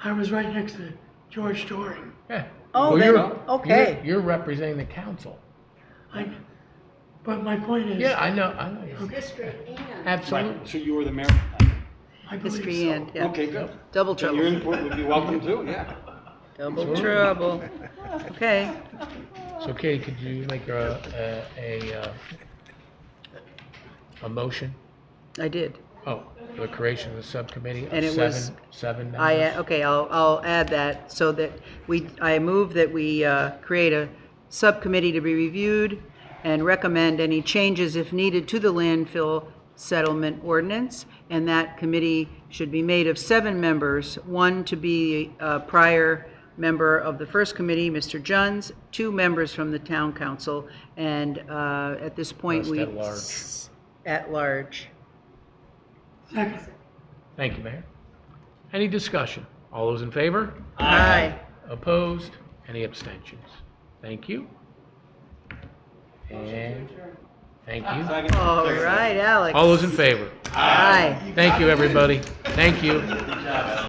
I was right next to George Doring. Yeah. Oh, Well, then- you're- okay. You're representing the council. But my point is. Yeah, I know. History and. Absolutely. Right, so you were the mayor? I believe History so. and, yeah. Okay, good. Double Then your trouble. input would be welcome too, yeah. Double trouble. Okay. So Katie, could you make a motion? I did. Oh, for the creation of the subcommittee And of it was- seven members? I'll add that so that I move that we create a subcommittee to be reviewed and recommend any changes if needed to the landfill settlement ordinance. And that committee should be made of 7 members, 1 to be a prior member of the first committee, Mr. Juns, 2 members from the town council, and at this point, Rest we... at large. At large. Second. Thank you, Mayor. Any discussion? All those in favor? Aye. Opposed? Any abstentions? Thank you. And thank you. All right, Alex. All those in favor? Aye. Thank you, everybody. Thank you.